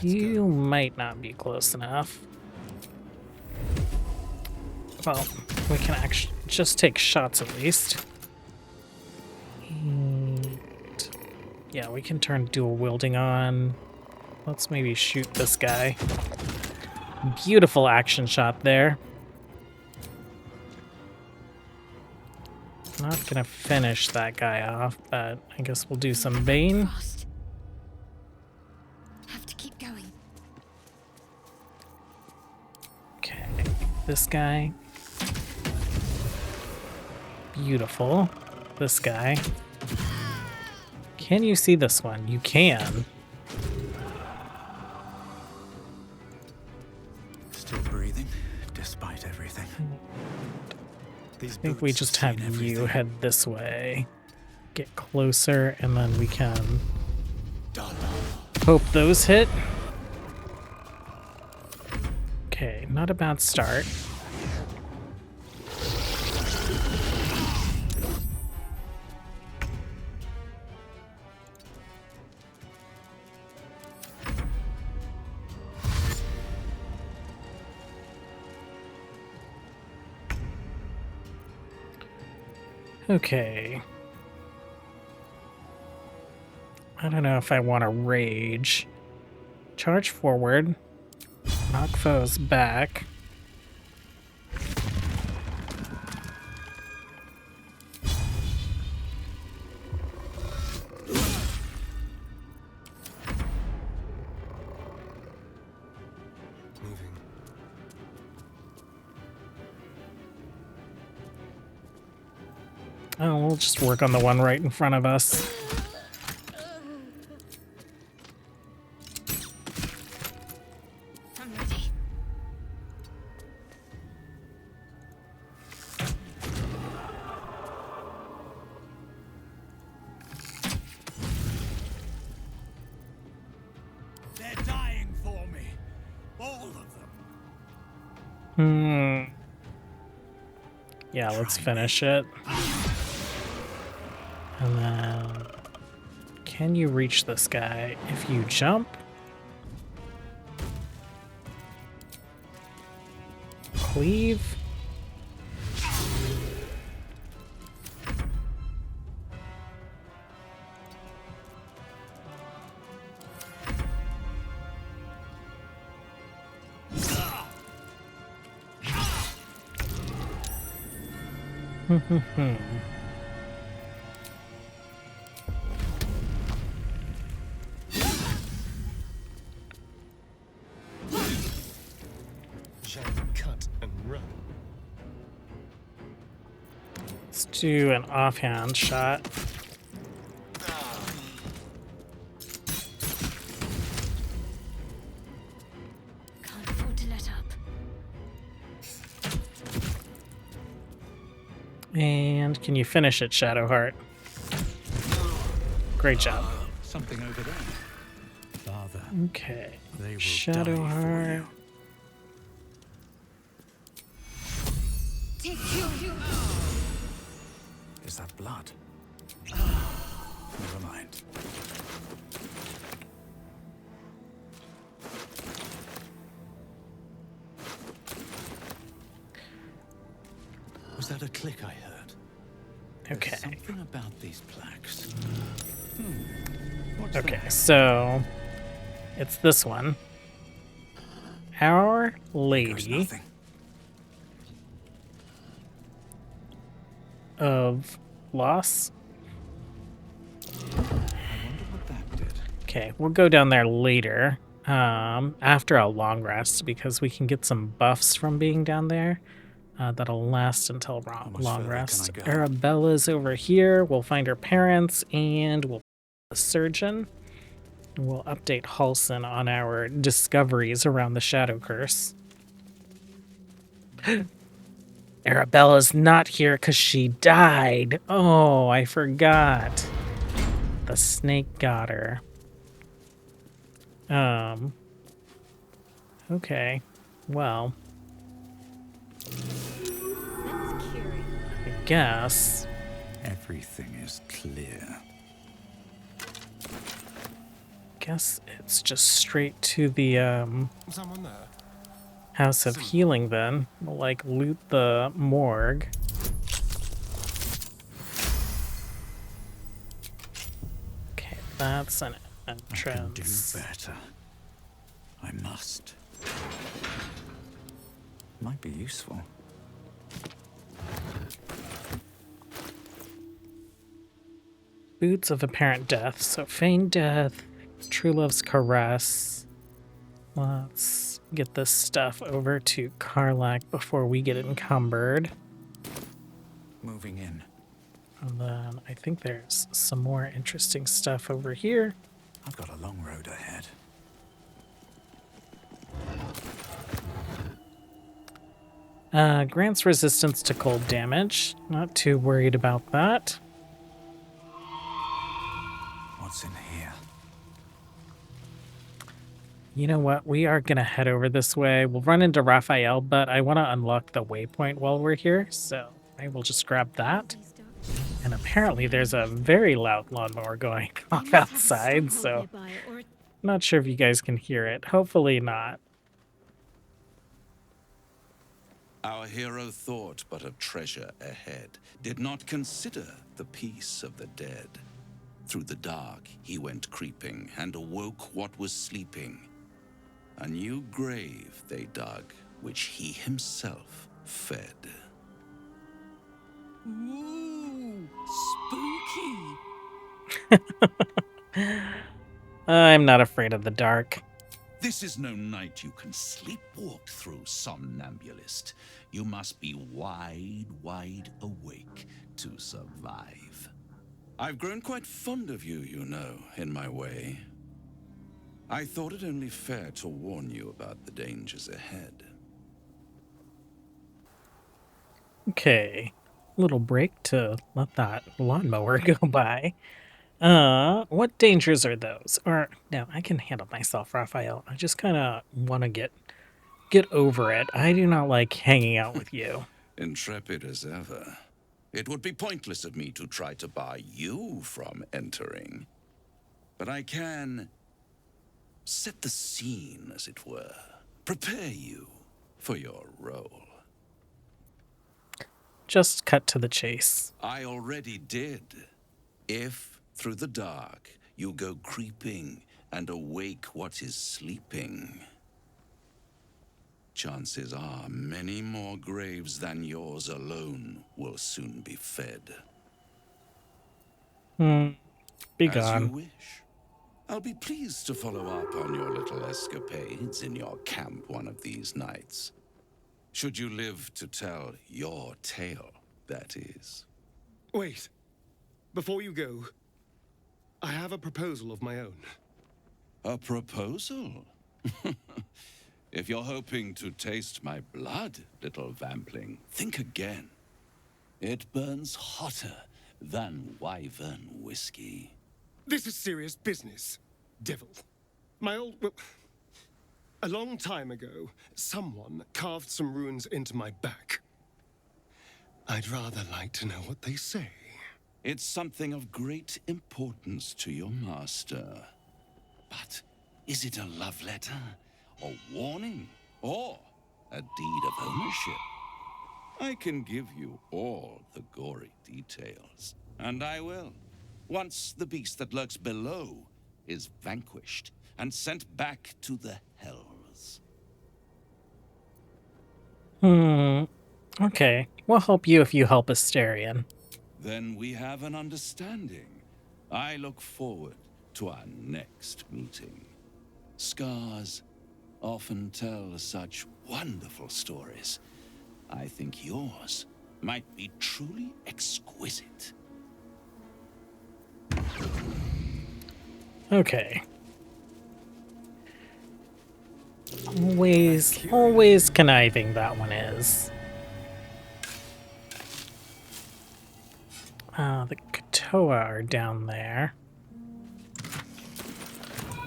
Speaker 1: You might not be close enough. Well, we can actually just take shots at least. And yeah, we can turn dual wielding on. Let's maybe shoot this guy. Beautiful action shot there. Not gonna finish that guy off, but I guess we'll do some Bane.
Speaker 3: Have to keep going.
Speaker 1: Okay, this guy. Beautiful. This guy. Can you see this one? You can.
Speaker 9: Still breathing, despite everything.
Speaker 1: I think we just have you head this way. Get closer, and then we can hope those hit. Okay, not a bad start. Okay. I don't know if I want to rage. Charge forward. Knock foes back. Oh, we'll just work on the one right in front of us.
Speaker 3: I'm ready.
Speaker 9: They're dying for me. All of them.
Speaker 1: Yeah, let's finish it. And then... Can you reach this guy if you jump? Cleave?
Speaker 11: Cut and run.
Speaker 1: Let's do an offhand shot.
Speaker 3: Can't afford to let up.
Speaker 1: And can you finish it, Shadowheart? Great job.
Speaker 9: Something over there. Father.
Speaker 1: Okay.
Speaker 9: They will
Speaker 1: Shadowheart.
Speaker 9: Is that blood? Never mind. Was that a click I heard?
Speaker 1: Okay.
Speaker 9: There's something about these plaques. What's
Speaker 1: Okay,
Speaker 9: that?
Speaker 1: so it's this one. Our
Speaker 9: There's
Speaker 1: Lady
Speaker 9: nothing.
Speaker 1: of Loss.
Speaker 9: I wonder what that did.
Speaker 1: Okay, we'll go down there later, after a long rest, because we can get some buffs from being down there. That'll last until
Speaker 9: much
Speaker 1: long
Speaker 9: further
Speaker 1: rest.
Speaker 9: can I go?
Speaker 1: Arabella's over here. We'll find her parents, and we'll the surgeon. We'll update Halson on our discoveries around the Shadow Curse. Arabella's not here because she died. Oh, I forgot. The snake got her. Okay. Well, I guess.
Speaker 9: Everything is clear.
Speaker 1: Guess it's just straight to the
Speaker 11: Someone there?
Speaker 1: House of Healing then. We'll like loot the morgue. Okay, that's an
Speaker 9: I can do
Speaker 1: entrance.
Speaker 9: better. I must. Might be useful.
Speaker 1: Boots of Apparent Death. So feigned death, True Love's Caress. Let's get this stuff over to Karlak before we get encumbered.
Speaker 9: Moving in.
Speaker 1: And then I think there's some more interesting stuff over here.
Speaker 9: I've got a long road ahead.
Speaker 1: Grants resistance to cold damage. Not too worried about that.
Speaker 9: What's in here?
Speaker 1: You know what? We are going to head over this way. We'll run into Raphael, but I want to unlock the waypoint while we're here, so I will just grab that. And apparently there's a very loud lawnmower going off outside, so I'm not sure if you guys can hear it. Hopefully not.
Speaker 13: Our hero thought but of treasure ahead, did not consider the peace of the dead. Through the dark he went creeping, and awoke what was sleeping. A new grave they dug, which he himself fed.
Speaker 4: Ooh, spooky.
Speaker 1: I'm not afraid of the dark.
Speaker 13: This is no night you can sleepwalk through, somnambulist. You must be wide, wide awake to survive. I've grown quite fond of you, you know, in my way. I thought it only fair to warn you about the dangers ahead.
Speaker 1: Okay. Little break to let that lawnmower go by. What dangers are those? Or, no, I can handle myself, Raphael. I just kind of want to get over it. I do not like hanging out with you.
Speaker 13: Intrepid as ever. It would be pointless of me to try to bar you from entering. But I can set the scene, as it were. Prepare you for your role.
Speaker 1: Just cut to the chase.
Speaker 13: I already did. If, through the dark, you go creeping and awake what is sleeping, chances are many more graves than yours alone will soon be fed.
Speaker 1: Be
Speaker 13: As
Speaker 1: gone.
Speaker 13: you wish. I'll be pleased to follow up on your little escapades in your camp one of these nights. Should you live to tell your tale, that is.
Speaker 11: Wait. Before you go, I have a proposal of my own.
Speaker 13: A proposal? If you're hoping to taste my blood, little vampling, think again. It burns hotter than wyvern whiskey.
Speaker 11: This is serious business, devil. Well, a long time ago, someone carved some runes into my back. I'd rather like to know what they say.
Speaker 13: It's something of great importance to your master. But is it a love letter, a warning, or a deed of ownership? I can give you all the gory details, and I will, once the beast that lurks below is vanquished and sent back to the hells.
Speaker 1: Okay. We'll help you if you help Asterion.
Speaker 13: Then we have an understanding. I look forward to our next meeting. Scars often tell such wonderful stories. I think yours might be truly exquisite.
Speaker 1: Okay. Always conniving that one is. The Katoa are down there.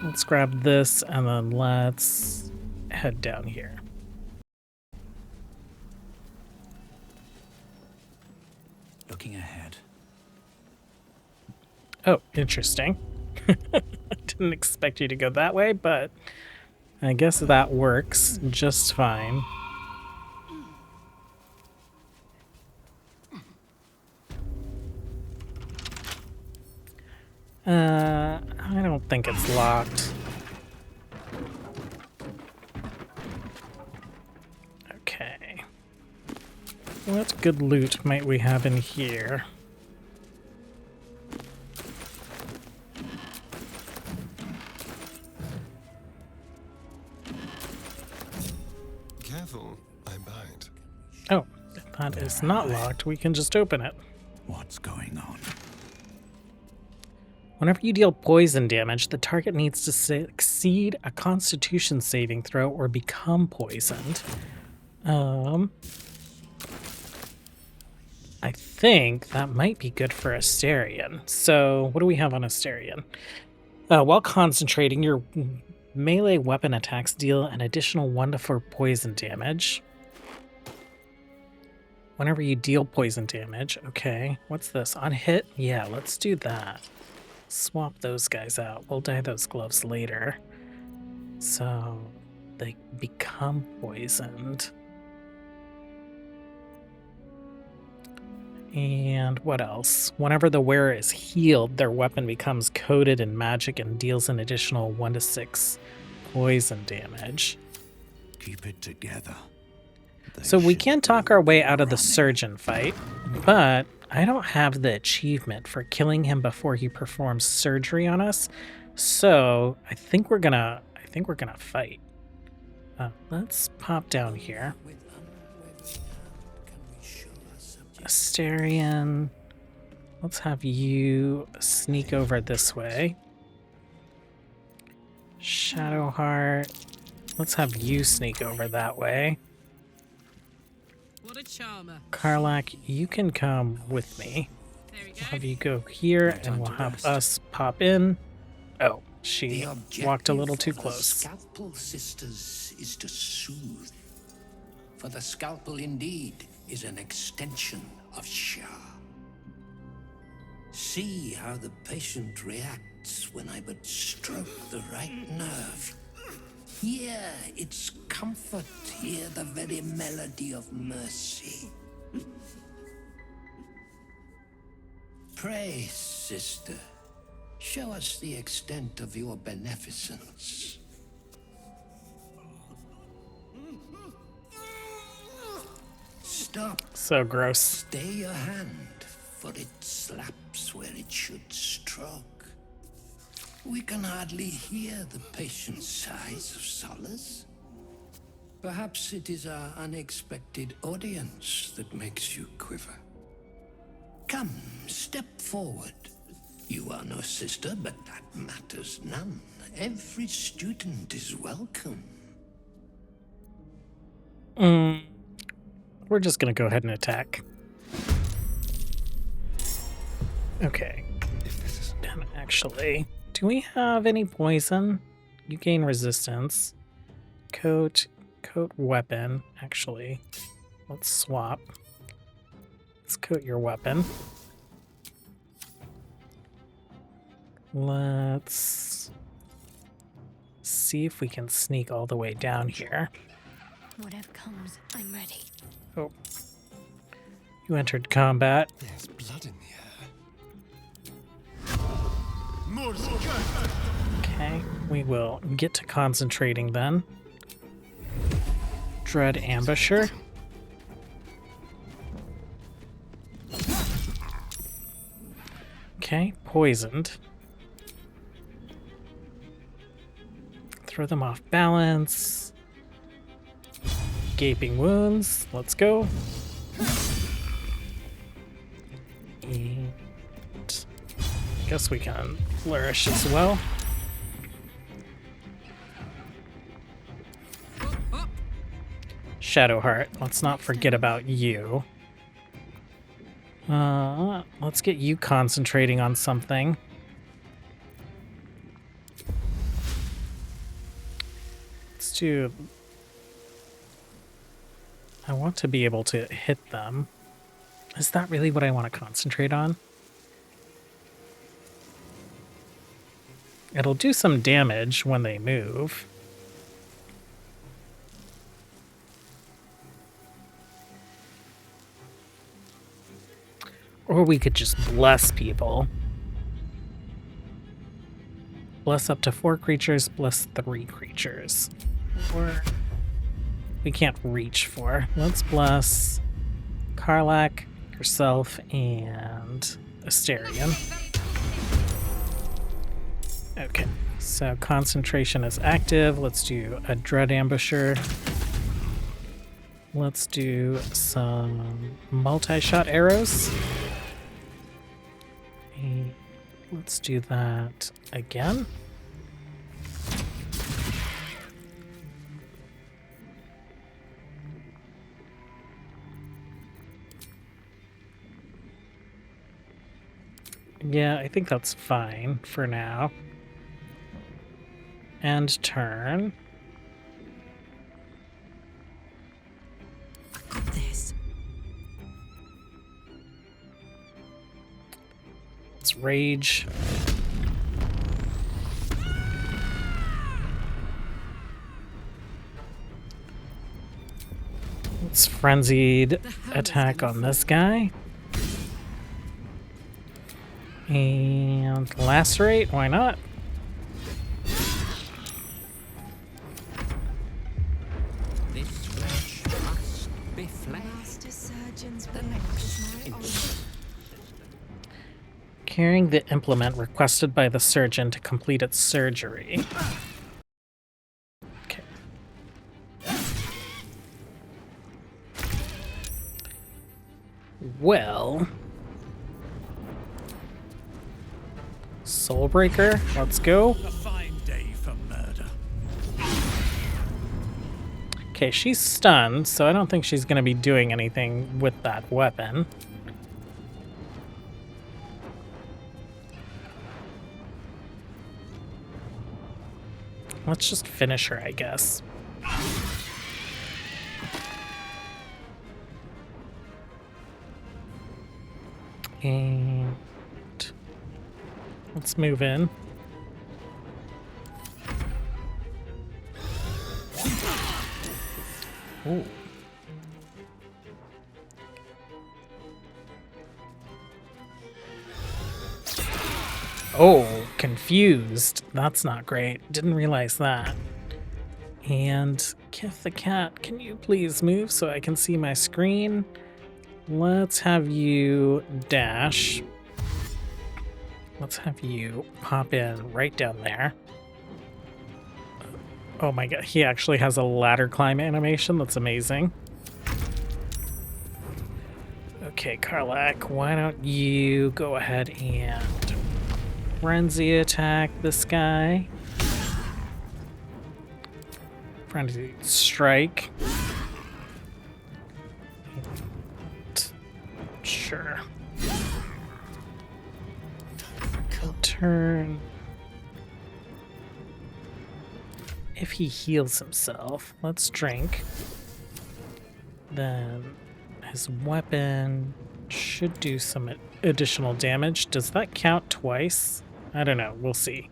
Speaker 1: Let's grab this and then let's head down here.
Speaker 9: Looking ahead.
Speaker 1: Oh, interesting. Didn't expect you to go that way, but I guess that works just fine. I don't think it's locked. Okay. What good loot might we have in here?
Speaker 11: Careful, I bite.
Speaker 1: Oh, if that is not locked, we can just open it.
Speaker 9: What's going on?
Speaker 1: Whenever you deal poison damage, the target needs to succeed a Constitution saving throw or become poisoned. I think that might be good for Asterion. So, what do we have on Asterion? While concentrating, your melee weapon attacks deal an additional 1 to 4 poison damage. Whenever you deal poison damage, okay. What's this? On hit? Yeah, let's do that. Swap those guys out. We'll dye those gloves later. So they become poisoned. And what else? Whenever the wearer is healed, their weapon becomes coated in magic and deals an additional 1 to 6 poison damage.
Speaker 9: Keep it together.
Speaker 1: So we can talk our way out of the surgeon fight, but I don't have the achievement for killing him before he performs surgery on us. So I think we're gonna fight. Let's pop down here. Asterion, let's have you sneak over this way. Shadowheart, let's have you sneak over that way.
Speaker 4: What a charmer.
Speaker 1: Karlak, you can come with me. We'll have you go here, and we'll have us pop in. Oh, she walked a little too close.
Speaker 14: Scalpel sisters is to soothe. For the scalpel indeed is an extension of Shah. See how the patient reacts when I but stroke the right nerve. Hear its comfort, hear the very melody of mercy. Pray, sister, show us the extent of your beneficence. Stop.
Speaker 1: So gross.
Speaker 14: Stay your hand, for it slaps where it should stroke. We can hardly hear the patient's sighs of solace. Perhaps it is our unexpected audience that makes you quiver. Come, step forward. You are no sister, but that matters none. Every student is welcome.
Speaker 1: We're just gonna go ahead and attack. Okay. And actually, do we have any poison? You gain resistance. Coat weapon. Actually, let's swap. Let's coat your weapon. Let's see if we can sneak all the way down here.
Speaker 7: Whatever comes, I'm ready.
Speaker 1: Oh. You entered combat.
Speaker 11: There's blood in the air.
Speaker 1: Okay, we will get to concentrating then. Dread Ambusher. Okay, poisoned. Throw them off balance. Gaping wounds. Let's go. And guess we can flourish as well. Shadowheart, let's not forget about you. Let's get you concentrating on something. Let's do... I want to be able to hit them. Is that really what I want to concentrate on? It'll do some damage when they move. Or we could just bless people. Bless up to 4 creatures, bless 3 creatures. Or we can't reach 4. Let's bless Karlak, yourself, and Asterion. Okay, so concentration is active. Let's do a Dread Ambusher. Let's do some multi-shot arrows. And let's do that again. Yeah, I think that's fine for now. End turn.
Speaker 7: I got this.
Speaker 1: Let's rage. Let's frenzied attack on this guy. And lacerate, why not?
Speaker 14: This wretch must be fled.
Speaker 7: Master Surgeon's the next.
Speaker 1: Carrying the implement requested by the surgeon to complete its surgery. Okay. Well... Soulbreaker, let's go.
Speaker 9: A fine day for murder.
Speaker 1: Okay, she's stunned, so I don't think she's going to be doing anything with that weapon. Let's just finish her, I guess. And let's move in. Ooh. Oh, confused. That's not great. Didn't realize that. And Kith the cat, can you please move so I can see my screen? Let's have you dash. Let's have you pop in right down there. Oh my god, he actually has a ladder climb animation. That's amazing. Okay, Karlak, why don't you go ahead and frenzy attack this guy. Frenzy strike. Sure. Turn. If he heals himself, let's drink. Then his weapon should do some additional damage. Does that count twice? I don't know. We'll see.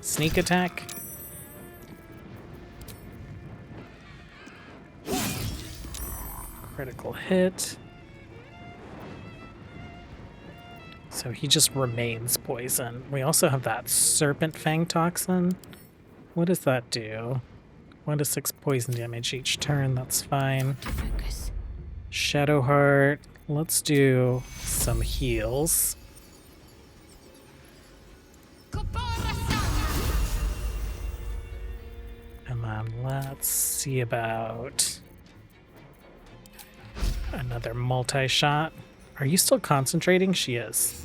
Speaker 1: Sneak attack. Critical hit. So he just remains poison. We also have that Serpent Fang Toxin. What does that do? 1 to 6 poison damage each turn. That's fine.
Speaker 8: Focus.
Speaker 1: Shadowheart. Let's do some heals. And then let's see about another multi-shot. Are you still concentrating? She is.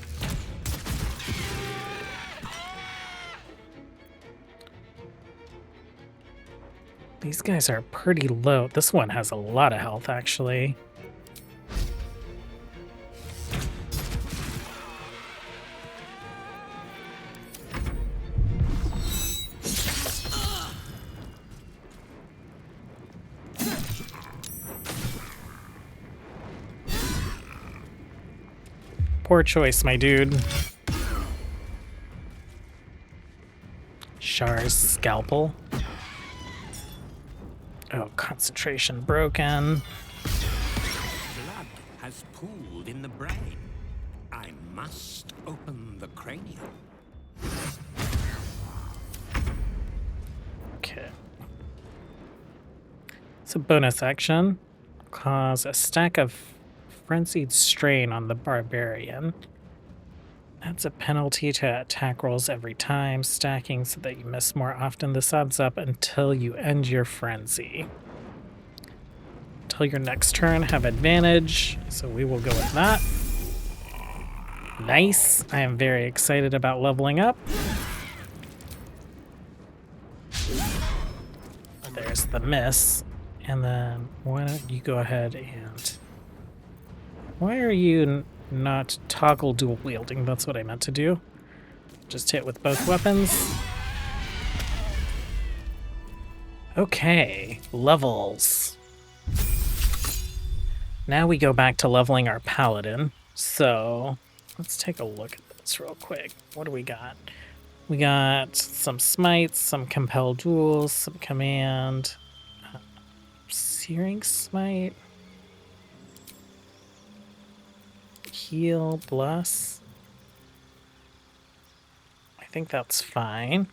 Speaker 1: These guys are pretty low. This one has a lot of health, actually. Poor choice, my dude. Shar's scalpel. Oh, concentration broken.
Speaker 14: Blood has pooled in the brain. I must open the cranium.
Speaker 1: Okay. So bonus action. Cause a stack of frenzied strain on the barbarian. That's a penalty to attack rolls every time, stacking so that you miss more often. This adds up until you end your frenzy. Until your next turn, have advantage, so we will go with that. Nice. I am very excited about leveling up. There's the miss. And then why don't you go ahead and... Why are you not toggle dual wielding? That's what I meant to do. Just hit with both weapons. Okay, levels. Now we go back to leveling our paladin. So let's take a look at this real quick. What do we got? We got some smites, some compel duels, some command, searing smite. Heal, bless. I think that's fine.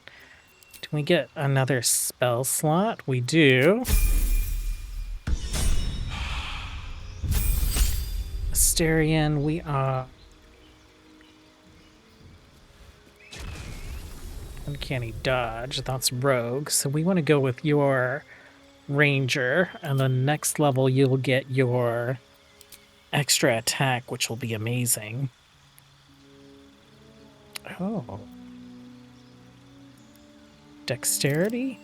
Speaker 1: Do we get another spell slot? We do. Asterion, we are... Uncanny dodge, that's rogue. So we want to go with your ranger, and the next level you'll get your extra attack, which will be amazing. Oh. Dexterity?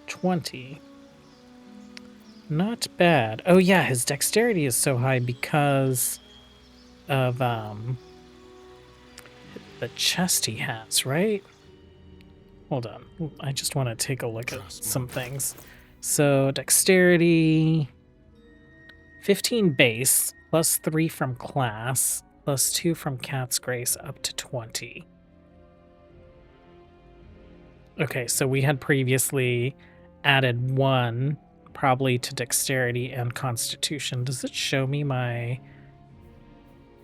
Speaker 1: 20. Not bad. Oh yeah, his dexterity is so high because of the chest he has, right? Hold on. I just want to take a look at some things. So dexterity... 15 base, plus 3 from class, plus 2 from Cat's Grace, up to 20. Okay, so we had previously added 1, probably to Dexterity and Constitution. Does it show me my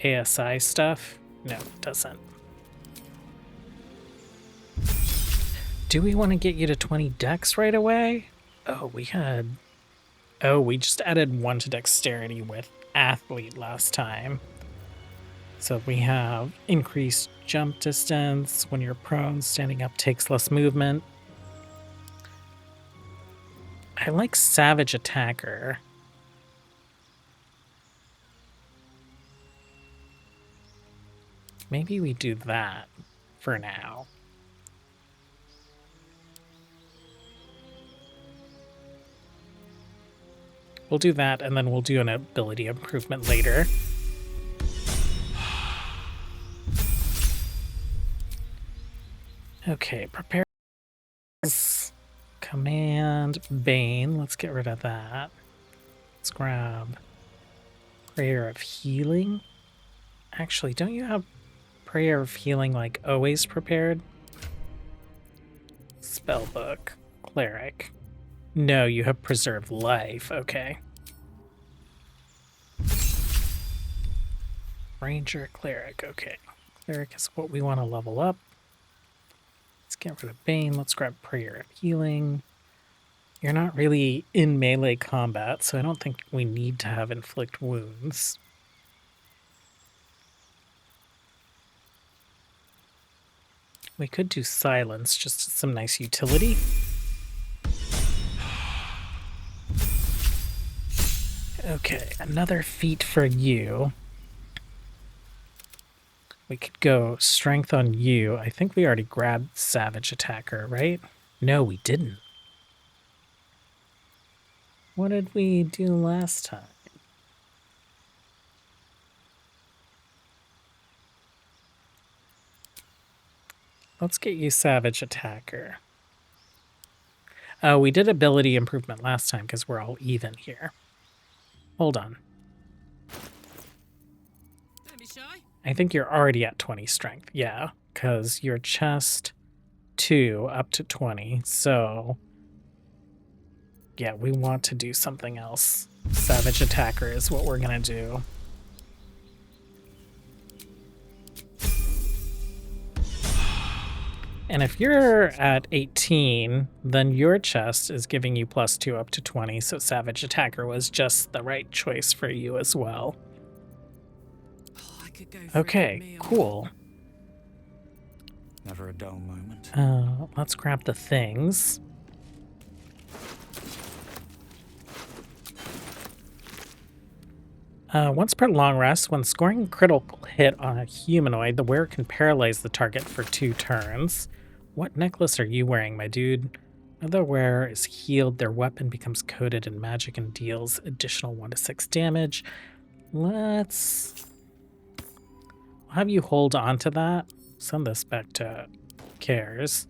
Speaker 1: ASI stuff? No, it doesn't. Do we want to get you to 20 Dex right away? Oh, we had... Oh, we just added 1 to Dexterity with Athlete last time. So we have increased jump distance. When you're prone, standing up takes less movement. I like Savage Attacker. Maybe we do that for now. We'll do that, and then we'll do an ability improvement later. Okay, prepare. Command Bane. Let's get rid of that. Let's grab Prayer of Healing. Actually, don't you have Prayer of Healing like always prepared? Spellbook. Cleric. No, you have Preserve Life. Okay. Ranger, Cleric. Okay. Cleric is what we want to level up. Let's get rid of Bane. Let's grab Prayer of Healing. You're not really in melee combat, so I don't think we need to have Inflict Wounds. We could do Silence, just some nice utility. Okay, another feat for you. We could go Strength on you. I think we already grabbed Savage Attacker, right? No, we didn't. What did we do last time? Let's get you Savage Attacker. Oh, we did ability improvement last time because we're all even here. Hold on.
Speaker 4: Don't be shy.
Speaker 1: I think you're already at 20 strength. Yeah, because you're chest 2 up to 20. So, yeah, we want to do something else. Savage Attacker is what we're going to do. And if you're at 18, then your chest is giving you +2 up to 20, so Savage Attacker was just the right choice for you as well.
Speaker 4: Oh, I could go for
Speaker 1: Okay,
Speaker 4: a good meal.
Speaker 1: cool.
Speaker 9: Never a dull moment.
Speaker 1: Let's grab the things. Once per long rest, when scoring a critical hit on a humanoid, the wearer can paralyze the target for 2 turns. What necklace are you wearing, my dude? Another wearer is healed. Their weapon becomes coated in magic and deals additional 1 to 6 damage. Let's... I'll have you hold on to that. Send this back to Cares.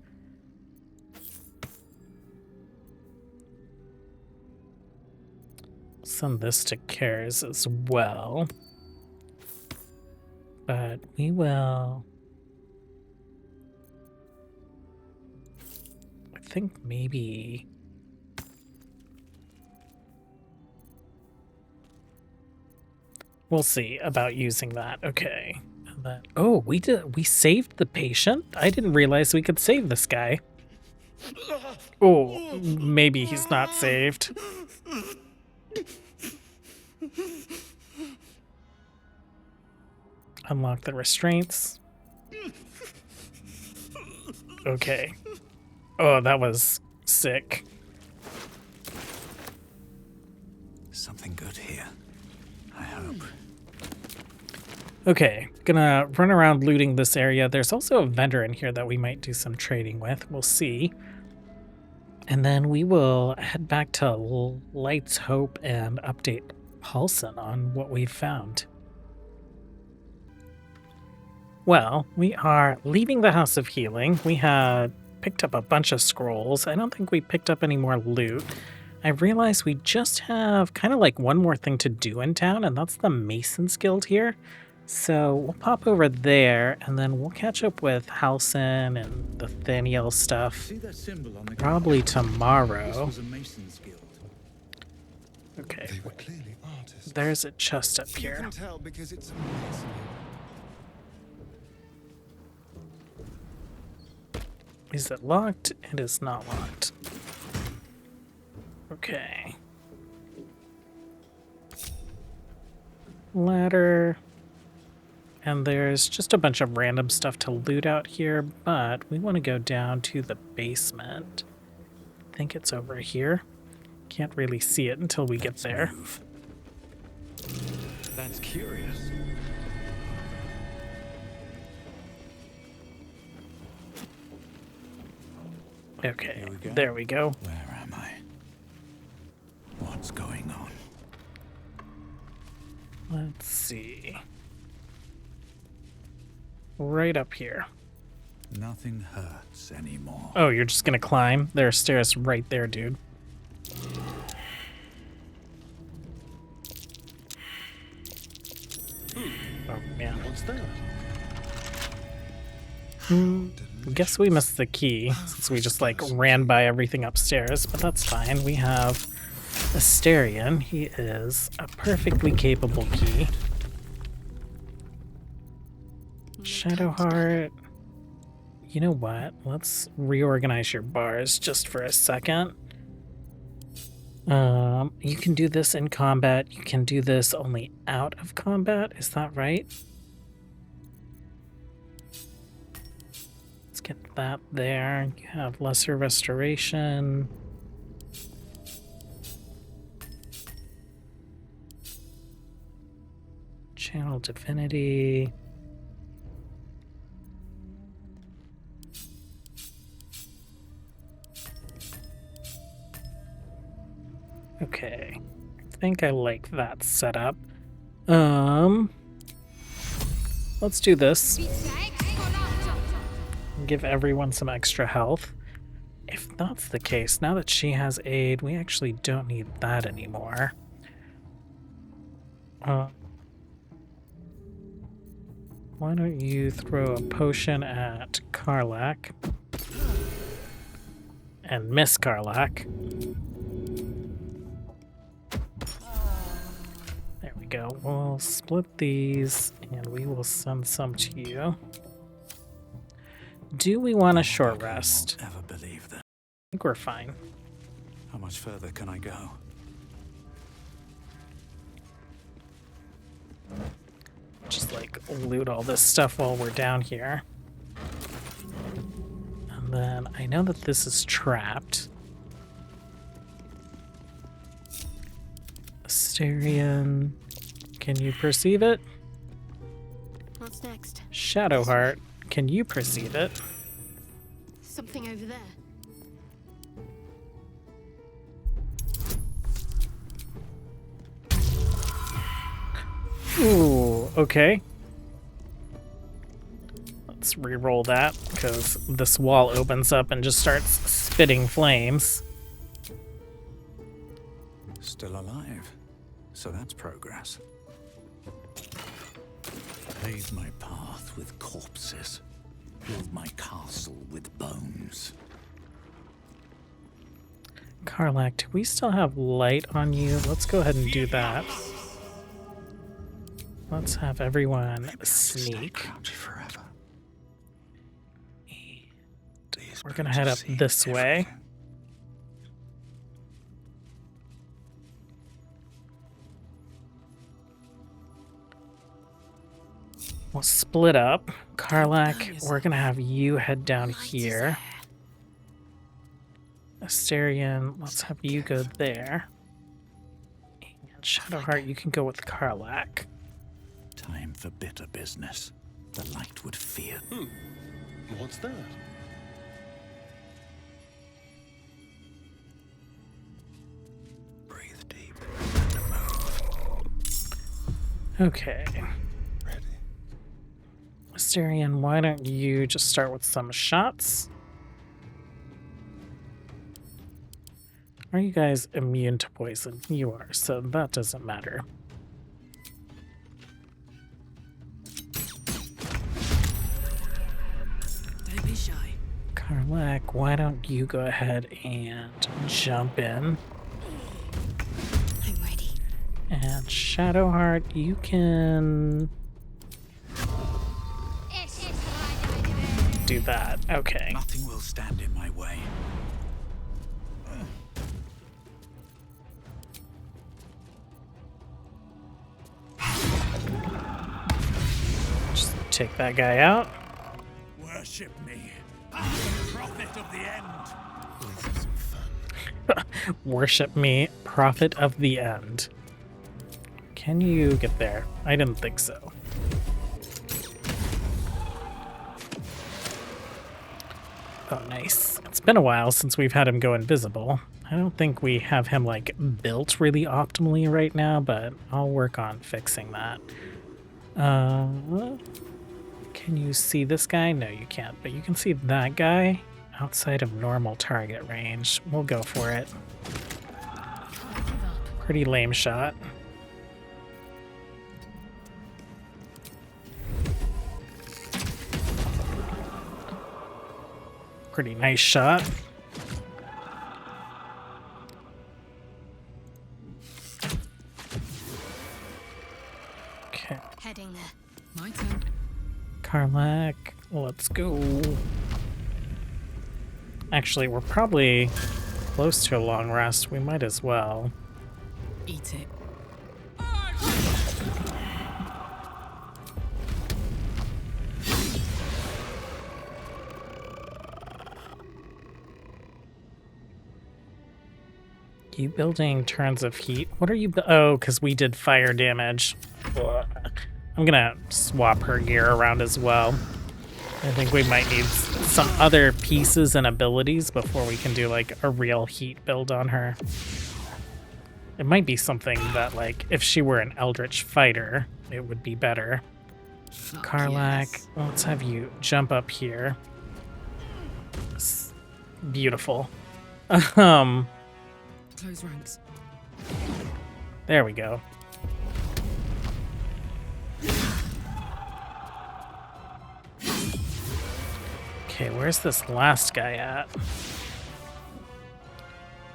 Speaker 1: Send this to Cares as well. But we will... I think maybe... We'll see about using that. Okay. And then, oh, we saved the patient? I didn't realize we could save this guy. Oh, maybe he's not saved. Unlock the restraints. Okay. Oh, that was sick.
Speaker 9: Something good here. I hope.
Speaker 1: Okay, gonna run around looting this area. There's also a vendor in here that we might do some trading with. We'll see. And then we will head back to Light's Hope and update Paulson on what we've found. Well, we are leaving the House of Healing. We had picked up a bunch of scrolls. I don't think we picked up any more loot. I realized we just have kind of like one more thing to do in town, and that's the Mason's Guild here. So we'll pop over there, and then we'll catch up with Halcyon and the Thaniel stuff
Speaker 9: See that symbol on the
Speaker 1: probably
Speaker 9: This
Speaker 1: tomorrow.
Speaker 9: was a Mason's Guild.
Speaker 1: Okay,
Speaker 11: They were clearly artists.
Speaker 1: there's a chest up
Speaker 11: You
Speaker 1: here.
Speaker 11: can tell because it's amazing.
Speaker 1: Is it locked? It is not locked. Okay. Ladder. And there's just a bunch of random stuff to loot out here, but we want to go down to the basement. I think it's over here. Can't really see it until we get there.
Speaker 9: That's curious.
Speaker 1: Okay,
Speaker 9: Here we go.
Speaker 1: there we go.
Speaker 9: Where am I? What's going on?
Speaker 1: Let's see. Right up here.
Speaker 9: Nothing hurts anymore.
Speaker 1: Oh, you're just gonna climb? There are stairs right there, dude.
Speaker 9: What's that?
Speaker 1: Guess we missed the key since we just like ran by everything upstairs, but that's fine. We have Asterion. He is a perfectly capable key. Shadowheart. You know what? Let's reorganize your bars just for a second. You can do this in combat. You can do this only out of combat. Is that right? Let's get that there. You have lesser restoration. Channel divinity. Okay, I think I like that setup. Let's do this. Give everyone some extra health. If that's the case, now that she has aid, we actually don't need that anymore. Why don't you throw a potion at Karlach and miss Karlach? There we go. We'll split these and we will send some to you. Do we want a short rest?
Speaker 9: Ever believe that?
Speaker 1: I think we're fine.
Speaker 9: How much further can I go?
Speaker 1: Just like loot all this stuff while we're down here. And then I know that this is trapped. Asterion, can you perceive it?
Speaker 15: What's next?
Speaker 1: Shadowheart, can you perceive it?
Speaker 15: Something over there.
Speaker 1: Ooh, okay. Let's re-roll that, because this wall opens up and just starts spitting flames.
Speaker 9: Still alive. So that's progress. Pave my path with corpses. Build my castle with bones.
Speaker 1: Karlach, do we still have light on you? Let's go ahead and do that. Let's have everyone sneak.
Speaker 9: Forever.
Speaker 1: We're gonna head up this way. We'll split up. Karlach, we're gonna have you head down here. Asterion, let's have you go there. And Shadowheart, you can go with Karlach.
Speaker 9: Time for bitter business. The light would fear.
Speaker 11: What's that?
Speaker 9: Breathe deep.
Speaker 1: Okay. Asterion, why don't you just start with some shots? Are you guys immune to poison? You are, so that doesn't matter.
Speaker 4: Don't be shy.
Speaker 1: Karlach, why don't you go ahead and jump in?
Speaker 15: I'm ready.
Speaker 1: And Shadowheart, you can do that. Okay.
Speaker 9: Nothing will stand in my way.
Speaker 1: Just take that guy out.
Speaker 9: Worship me. I'm the prophet of the end.
Speaker 1: Worship me, prophet of the end. Can you get there? I didn't think so. Oh, nice. It's been a while since we've had him go invisible. I don't think we have him, like, built really optimally right now, but I'll work on fixing that. Can you see this guy? No, you can't, but you can see that guy outside of normal target range. We'll go for it. Pretty lame shot. pretty nice shot. Okay.
Speaker 15: Heading there.
Speaker 4: My turn.
Speaker 1: Karlak, let's go. Actually, we're probably close to a long rest. We might as well.
Speaker 4: Eat it.
Speaker 1: You building turns of heat? What are you? Oh, because we did fire damage. Ugh. I'm gonna swap her gear around as well. I think we might need some other pieces and abilities before we can do like a real heat build on her. It might be something that, like, if she were an Eldritch fighter, it would be better. Karlak,
Speaker 4: yes.
Speaker 1: let's have you jump up here. Beautiful.
Speaker 4: Close ranks.
Speaker 1: There we go. Okay, where's this last guy at?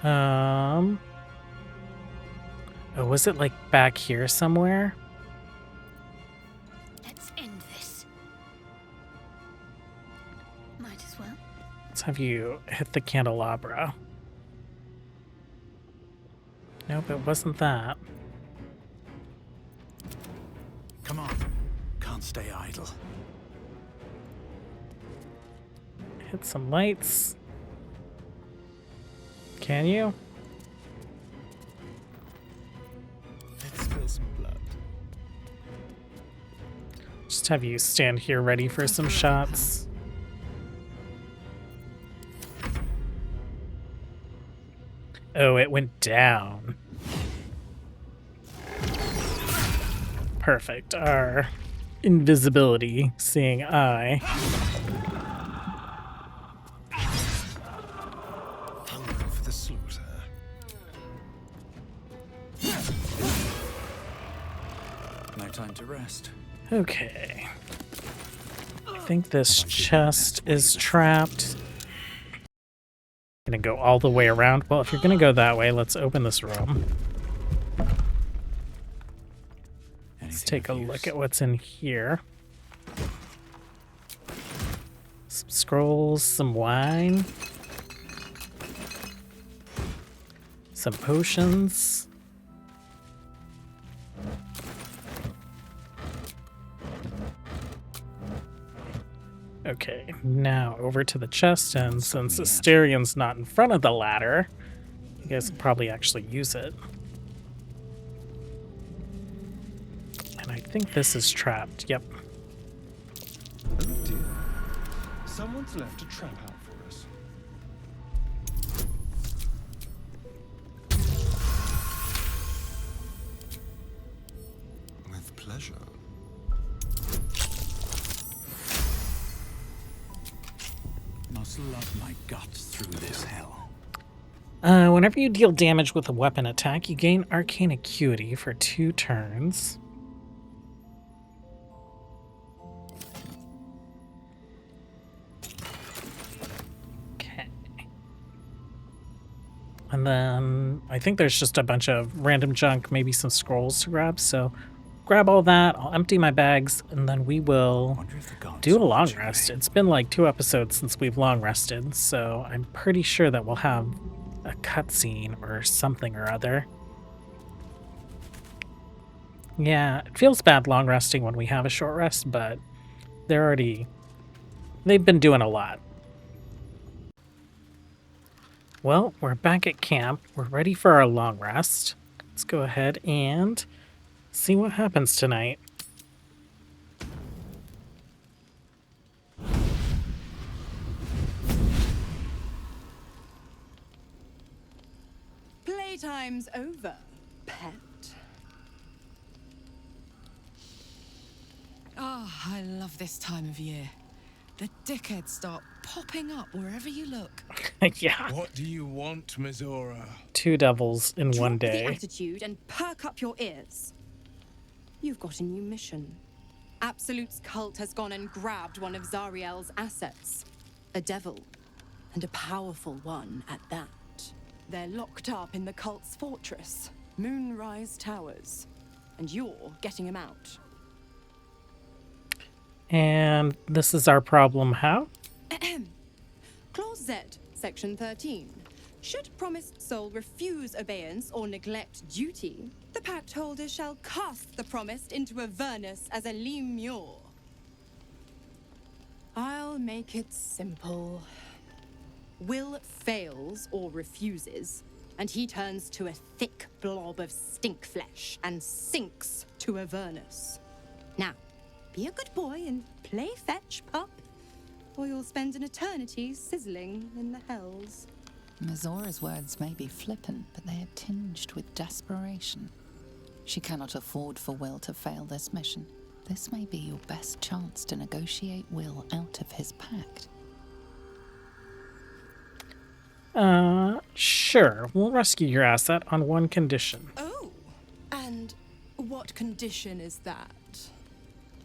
Speaker 1: Oh, was it like back here somewhere?
Speaker 15: Let's end this. Might as well.
Speaker 1: Let's have you hit the candelabra. Nope, it wasn't that.
Speaker 9: Come on. Can't stay idle.
Speaker 1: Hit some lights. Can you?
Speaker 11: Let's spill some blood.
Speaker 1: Just have you stand here ready for some shots. Oh, it went down. Perfect. Our invisibility, seeing eye.
Speaker 11: Hungry for the slaughter.
Speaker 9: No time to rest.
Speaker 1: Okay. I think this chest is trapped. Gonna go all the way around. Well, if you're gonna go that way, let's open this room. Let's take a look at what's in here. Some scrolls, some wine, some potions. Okay, now over to the chest, and since Asterian's not in front of the ladder, you guys will probably actually use it. And I think this is trapped, yep.
Speaker 11: Oh dear. Someone's left a trap out for us. With pleasure.
Speaker 9: Must love my guts through this hell.
Speaker 1: Whenever you deal damage with a weapon attack, you gain Arcane Acuity for 2 turns. Okay. And then I think there's just a bunch of random junk, maybe some scrolls to grab, so grab all that, I'll empty my bags, and then we will do a long rest. It's been like 2 episodes since we've long rested, so I'm pretty sure that we'll have a cutscene or something or other. Yeah, it feels bad long resting when we have a short rest, but they've been doing a lot. Well, we're back at camp. We're ready for our long rest. Let's go ahead and see what happens tonight.
Speaker 16: Playtime's over, pet.
Speaker 4: Oh, I love this time of year. The dickheads start popping up wherever you look.
Speaker 1: Yeah.
Speaker 17: What do you want, Mizora?
Speaker 1: 2 devils in one
Speaker 16: Drop
Speaker 1: day.
Speaker 16: the attitude and perk up your ears. You've got a new mission. Absolute's cult has gone and grabbed one of Zariel's assets. A devil. and a powerful one at that. They're locked up in the cult's fortress, Moonrise Towers, and you're getting them out.
Speaker 1: And this is our problem how?
Speaker 16: Clause Z, Section 13. Should promised soul refuse obeyance or neglect duty, the pact holder shall cast the promised into Avernus as a lemure. I'll make it simple. Will fails or refuses, and he turns to a thick blob of stink flesh and sinks to Avernus. Now, be a good boy and play fetch, pup, or you'll spend an eternity sizzling in the hells.
Speaker 6: Mizora's words may be flippant, but they are tinged with desperation. She cannot afford for Will to fail this mission. This may be your best chance to negotiate Will out of his pact.
Speaker 1: Sure. We'll rescue your asset on one condition.
Speaker 16: Oh, and what condition is that?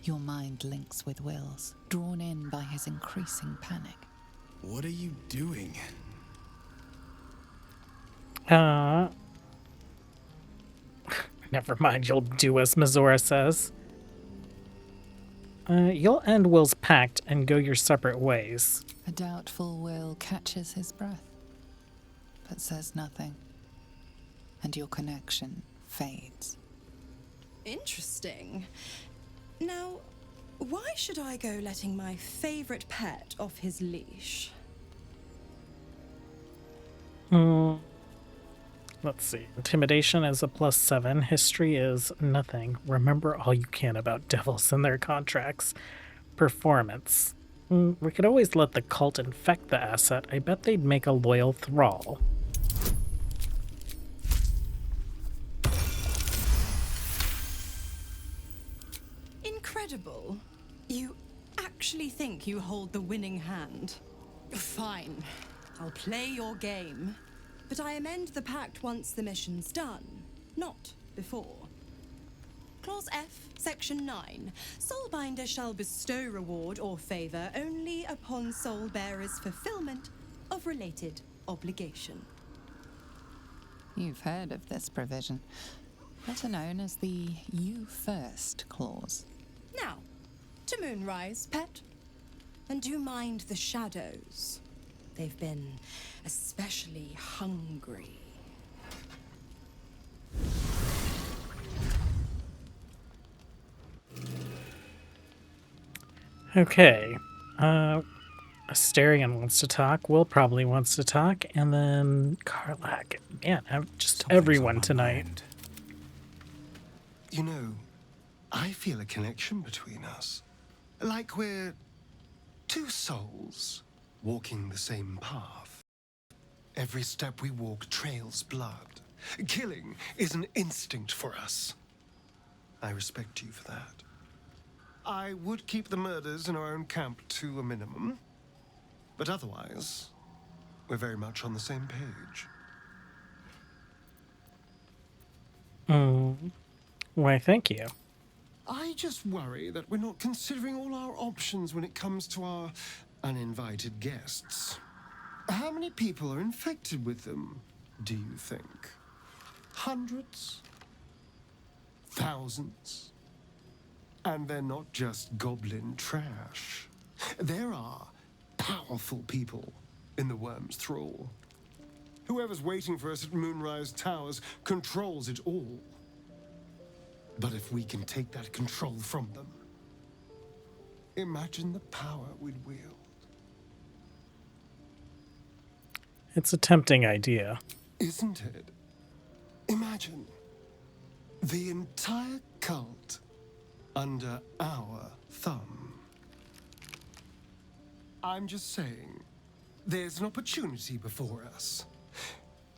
Speaker 6: Your mind links with Will's, drawn in by his increasing panic.
Speaker 11: What are you doing?
Speaker 1: Never mind, you'll do as Mizora says. You'll end Will's pact and go your separate ways.
Speaker 6: A doubtful Will catches his breath, but says nothing, and your connection fades.
Speaker 16: Interesting. Now, why should I go letting my favorite pet off his leash?
Speaker 1: Let's see. Intimidation is a +7. History is nothing. Remember all you can about devils and their contracts. Performance. We could always let the cult infect the asset. I bet they'd make a loyal thrall.
Speaker 16: Incredible. You actually think you hold the winning hand? Fine. I'll play your game. But I amend the pact once the mission's done, not before. Clause F, Section 9. Soulbinder shall bestow reward or favor only upon soul bearer's fulfillment of related obligation.
Speaker 6: You've heard of this provision, better known as the You First clause.
Speaker 16: Now, to Moonrise, pet. And do mind the shadows. They've been especially hungry.
Speaker 1: Okay. Asterion wants to talk. Will probably wants to talk. And then Karlak. Man, just everyone tonight.
Speaker 11: You know, I feel a connection between us. Like we're two souls walking the same path. Every step we walk trails blood. Killing is an instinct for us. I respect you for that. I would keep the murders in our own camp to a minimum, but otherwise, we're very much on the same page.
Speaker 1: Why, thank you.
Speaker 11: I just worry that we're not considering all our options when it comes to our uninvited guests. How many people are infected with them, do you think? Hundreds? Thousands? And they're not just goblin trash. There are powerful people in the Worm's thrall. Whoever's waiting for us at Moonrise Towers controls it all. But if we can take that control from them, imagine the power we'd wield.
Speaker 1: It's a tempting idea.
Speaker 11: Isn't it? Imagine the entire cult under our thumb. I'm just saying, there's an opportunity before us.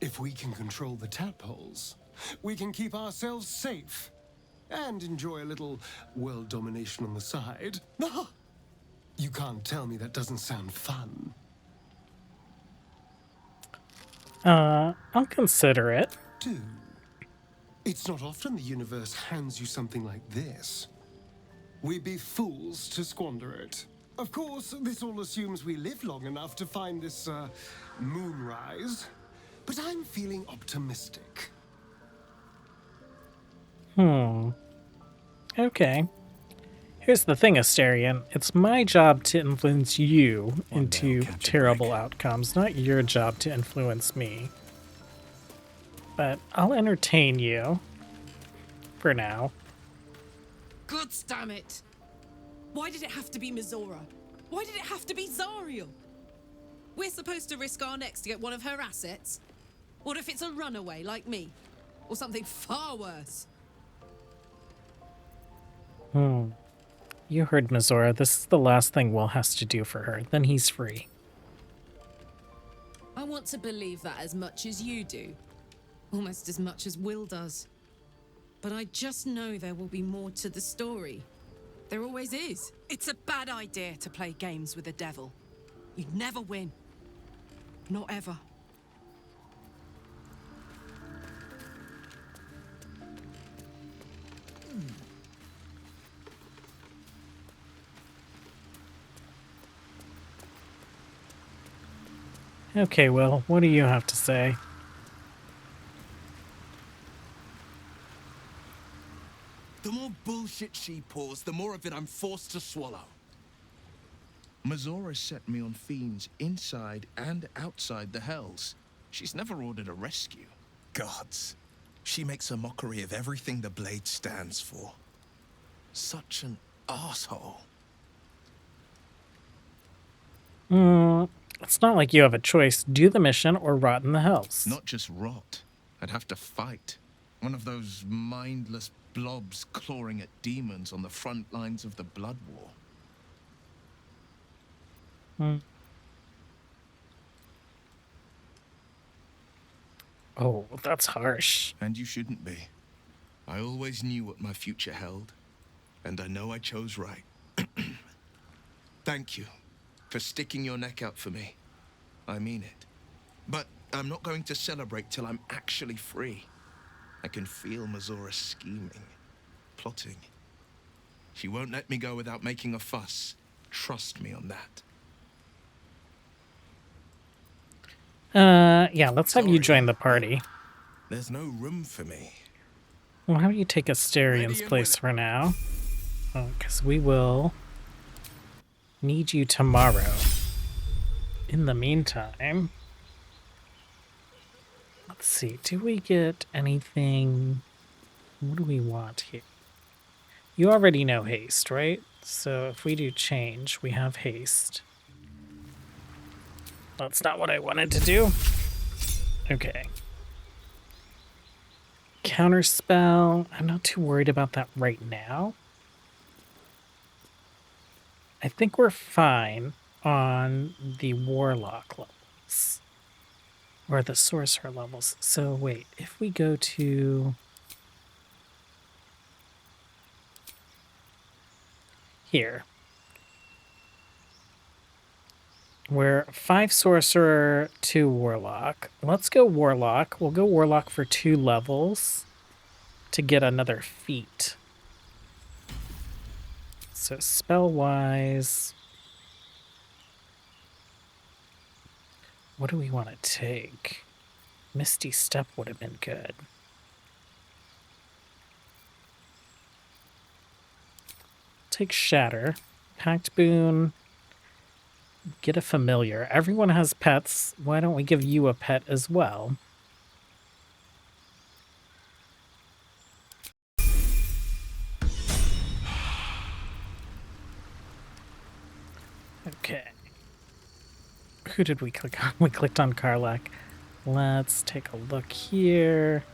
Speaker 11: If we can control the tadpoles, we can keep ourselves safe and enjoy a little world domination on the side. You can't tell me that doesn't sound fun.
Speaker 1: I'll consider it.
Speaker 11: Do. It's not often the universe hands you something like this. We'd be fools to squander it. Of course, this all assumes we live long enough to find this, moonrise. But I'm feeling optimistic.
Speaker 1: Okay. Here's the thing, Asterion. It's my job to influence you into terrible outcomes, not your job to influence me. But I'll entertain you. For now.
Speaker 4: God damn it! Why did it have to be Mizora? Why did it have to be Zariel? We're supposed to risk our necks to get one of her assets? What if it's a runaway like me? Or something far worse?
Speaker 1: You heard Mizora. This is the last thing Will has to do for her. Then he's free.
Speaker 4: I want to believe that as much as you do. Almost as much as Will does. But I just know there will be more to the story. There always is. It's a bad idea to play games with the devil. You'd never win. Not ever.
Speaker 1: Okay, Will, what do you have to say?
Speaker 17: The more bullshit she pours, the more of it I'm forced to swallow. Mizora set me on fiends inside and outside the Hells. She's never ordered a rescue.
Speaker 2: Gods. She makes a mockery of everything the Blade stands for. Such an asshole.
Speaker 1: It's not like you have a choice. Do the mission or rot in the Hells.
Speaker 17: Not just rot. I'd have to fight. One of those mindless blobs clawing at demons on the front lines of the Blood War.
Speaker 1: Oh, that's harsh.
Speaker 17: And you shouldn't be. I always knew what my future held, and I know I chose right. Thank you for sticking your neck out for me. I mean it. But I'm not going to celebrate till I'm actually free. I can feel Mizora scheming, plotting. She won't let me go without making a fuss. Trust me on that.
Speaker 1: Yeah, let's have you join the party.
Speaker 2: There's no room for me.
Speaker 1: Well, how do you take Asterion's place for now? Because we will need you tomorrow. In the meantime, let's see, do we get anything? What do we want here? You already know haste, right? So if we do change, we have haste. That's not what I wanted to do. Okay. Counterspell. I'm not too worried about that right now. I think we're fine on the Warlock levels. Or the Sorcerer levels. So wait, if we go to... here. We're 5 Sorcerer, 2 Warlock. Let's go Warlock. We'll go Warlock for 2 levels to get another feat. So spell-wise, what do we want to take? Misty Step would have been good. Take Shatter. Pact Boon. Get a familiar. Everyone has pets. Why don't we give you a pet as well? Okay. Who did we click on? We clicked on Karlach. Let's take a look here.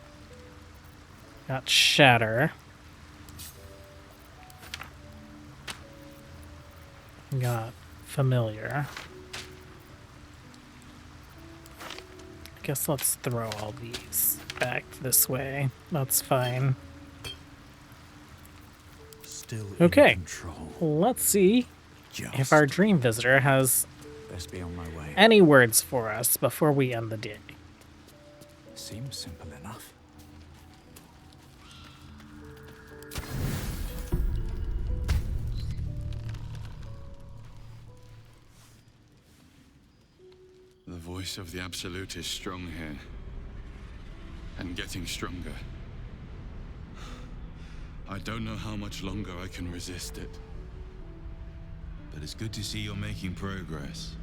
Speaker 1: Got Shatter. Got Familiar. I guess let's throw all these back this way. That's fine.
Speaker 9: Still
Speaker 1: okay.
Speaker 9: In control.
Speaker 1: Let's see if our dream visitor has
Speaker 9: Best be on my way.
Speaker 1: any words for us before we end the day.
Speaker 9: Seems simple enough.
Speaker 5: voice of the Absolute is strong here. And getting stronger. I don't know how much longer I can resist it. But it's good to see you're making progress.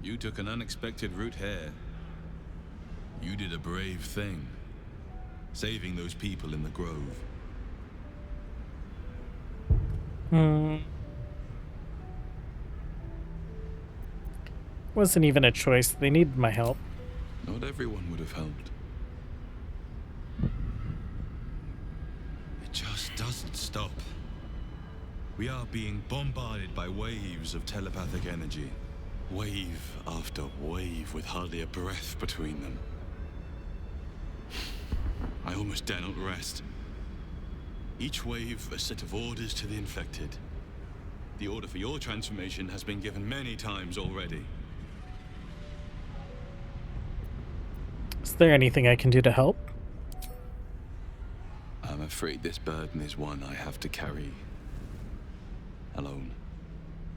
Speaker 5: You took an unexpected route here. You did a brave thing, saving those people in the grove.
Speaker 1: Wasn't even a choice. They needed my help.
Speaker 5: Not everyone would have helped. It just doesn't stop. We are being bombarded by waves of telepathic energy. Wave after wave with hardly a breath between them. I almost dare not rest. Each wave a set of orders to the infected. The order for your transformation has been given many times already.
Speaker 1: Is there anything I can do to help?
Speaker 5: I'm afraid this burden is one I have to carry alone.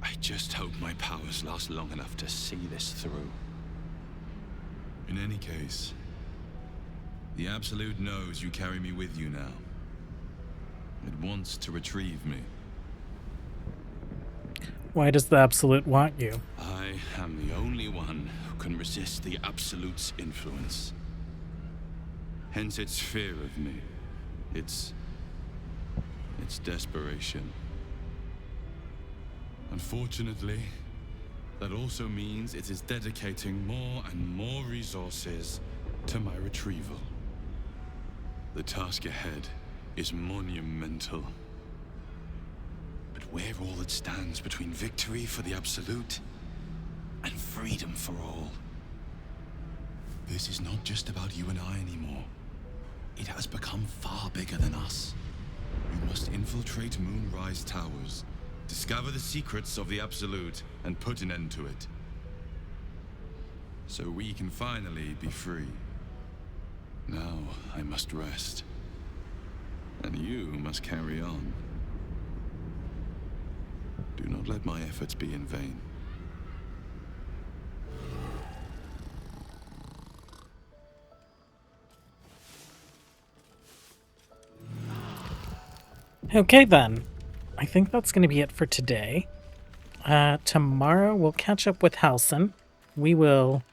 Speaker 5: I just hope my powers last long enough to see this through. In any case, the Absolute knows you carry me with you now. It wants to retrieve me.
Speaker 1: Why does the Absolute want you?
Speaker 5: I am the only one who can resist the Absolute's influence. Hence its fear of me. Its desperation. Unfortunately, that also means it is dedicating more and more resources to my retrieval. The task ahead is monumental. But where all that stands between victory for the Absolute and freedom for all. This is not just about you and I anymore. It has become far bigger than us. We must infiltrate Moonrise Towers, discover the secrets of the Absolute, and put an end to it. So we can finally be free. Now I must rest. And you must carry on. Do not let my efforts be in vain.
Speaker 1: Okay then. I think that's going to be it for today. Tomorrow we'll catch up with Halsin. We will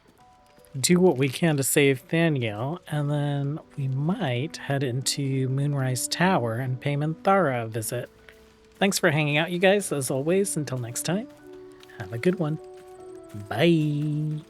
Speaker 1: do what we can to save Thaniel, and then we might head into Moonrise Tower and pay Minthara a visit. Thanks for hanging out, you guys, as always. Until next time, have a good one. Bye.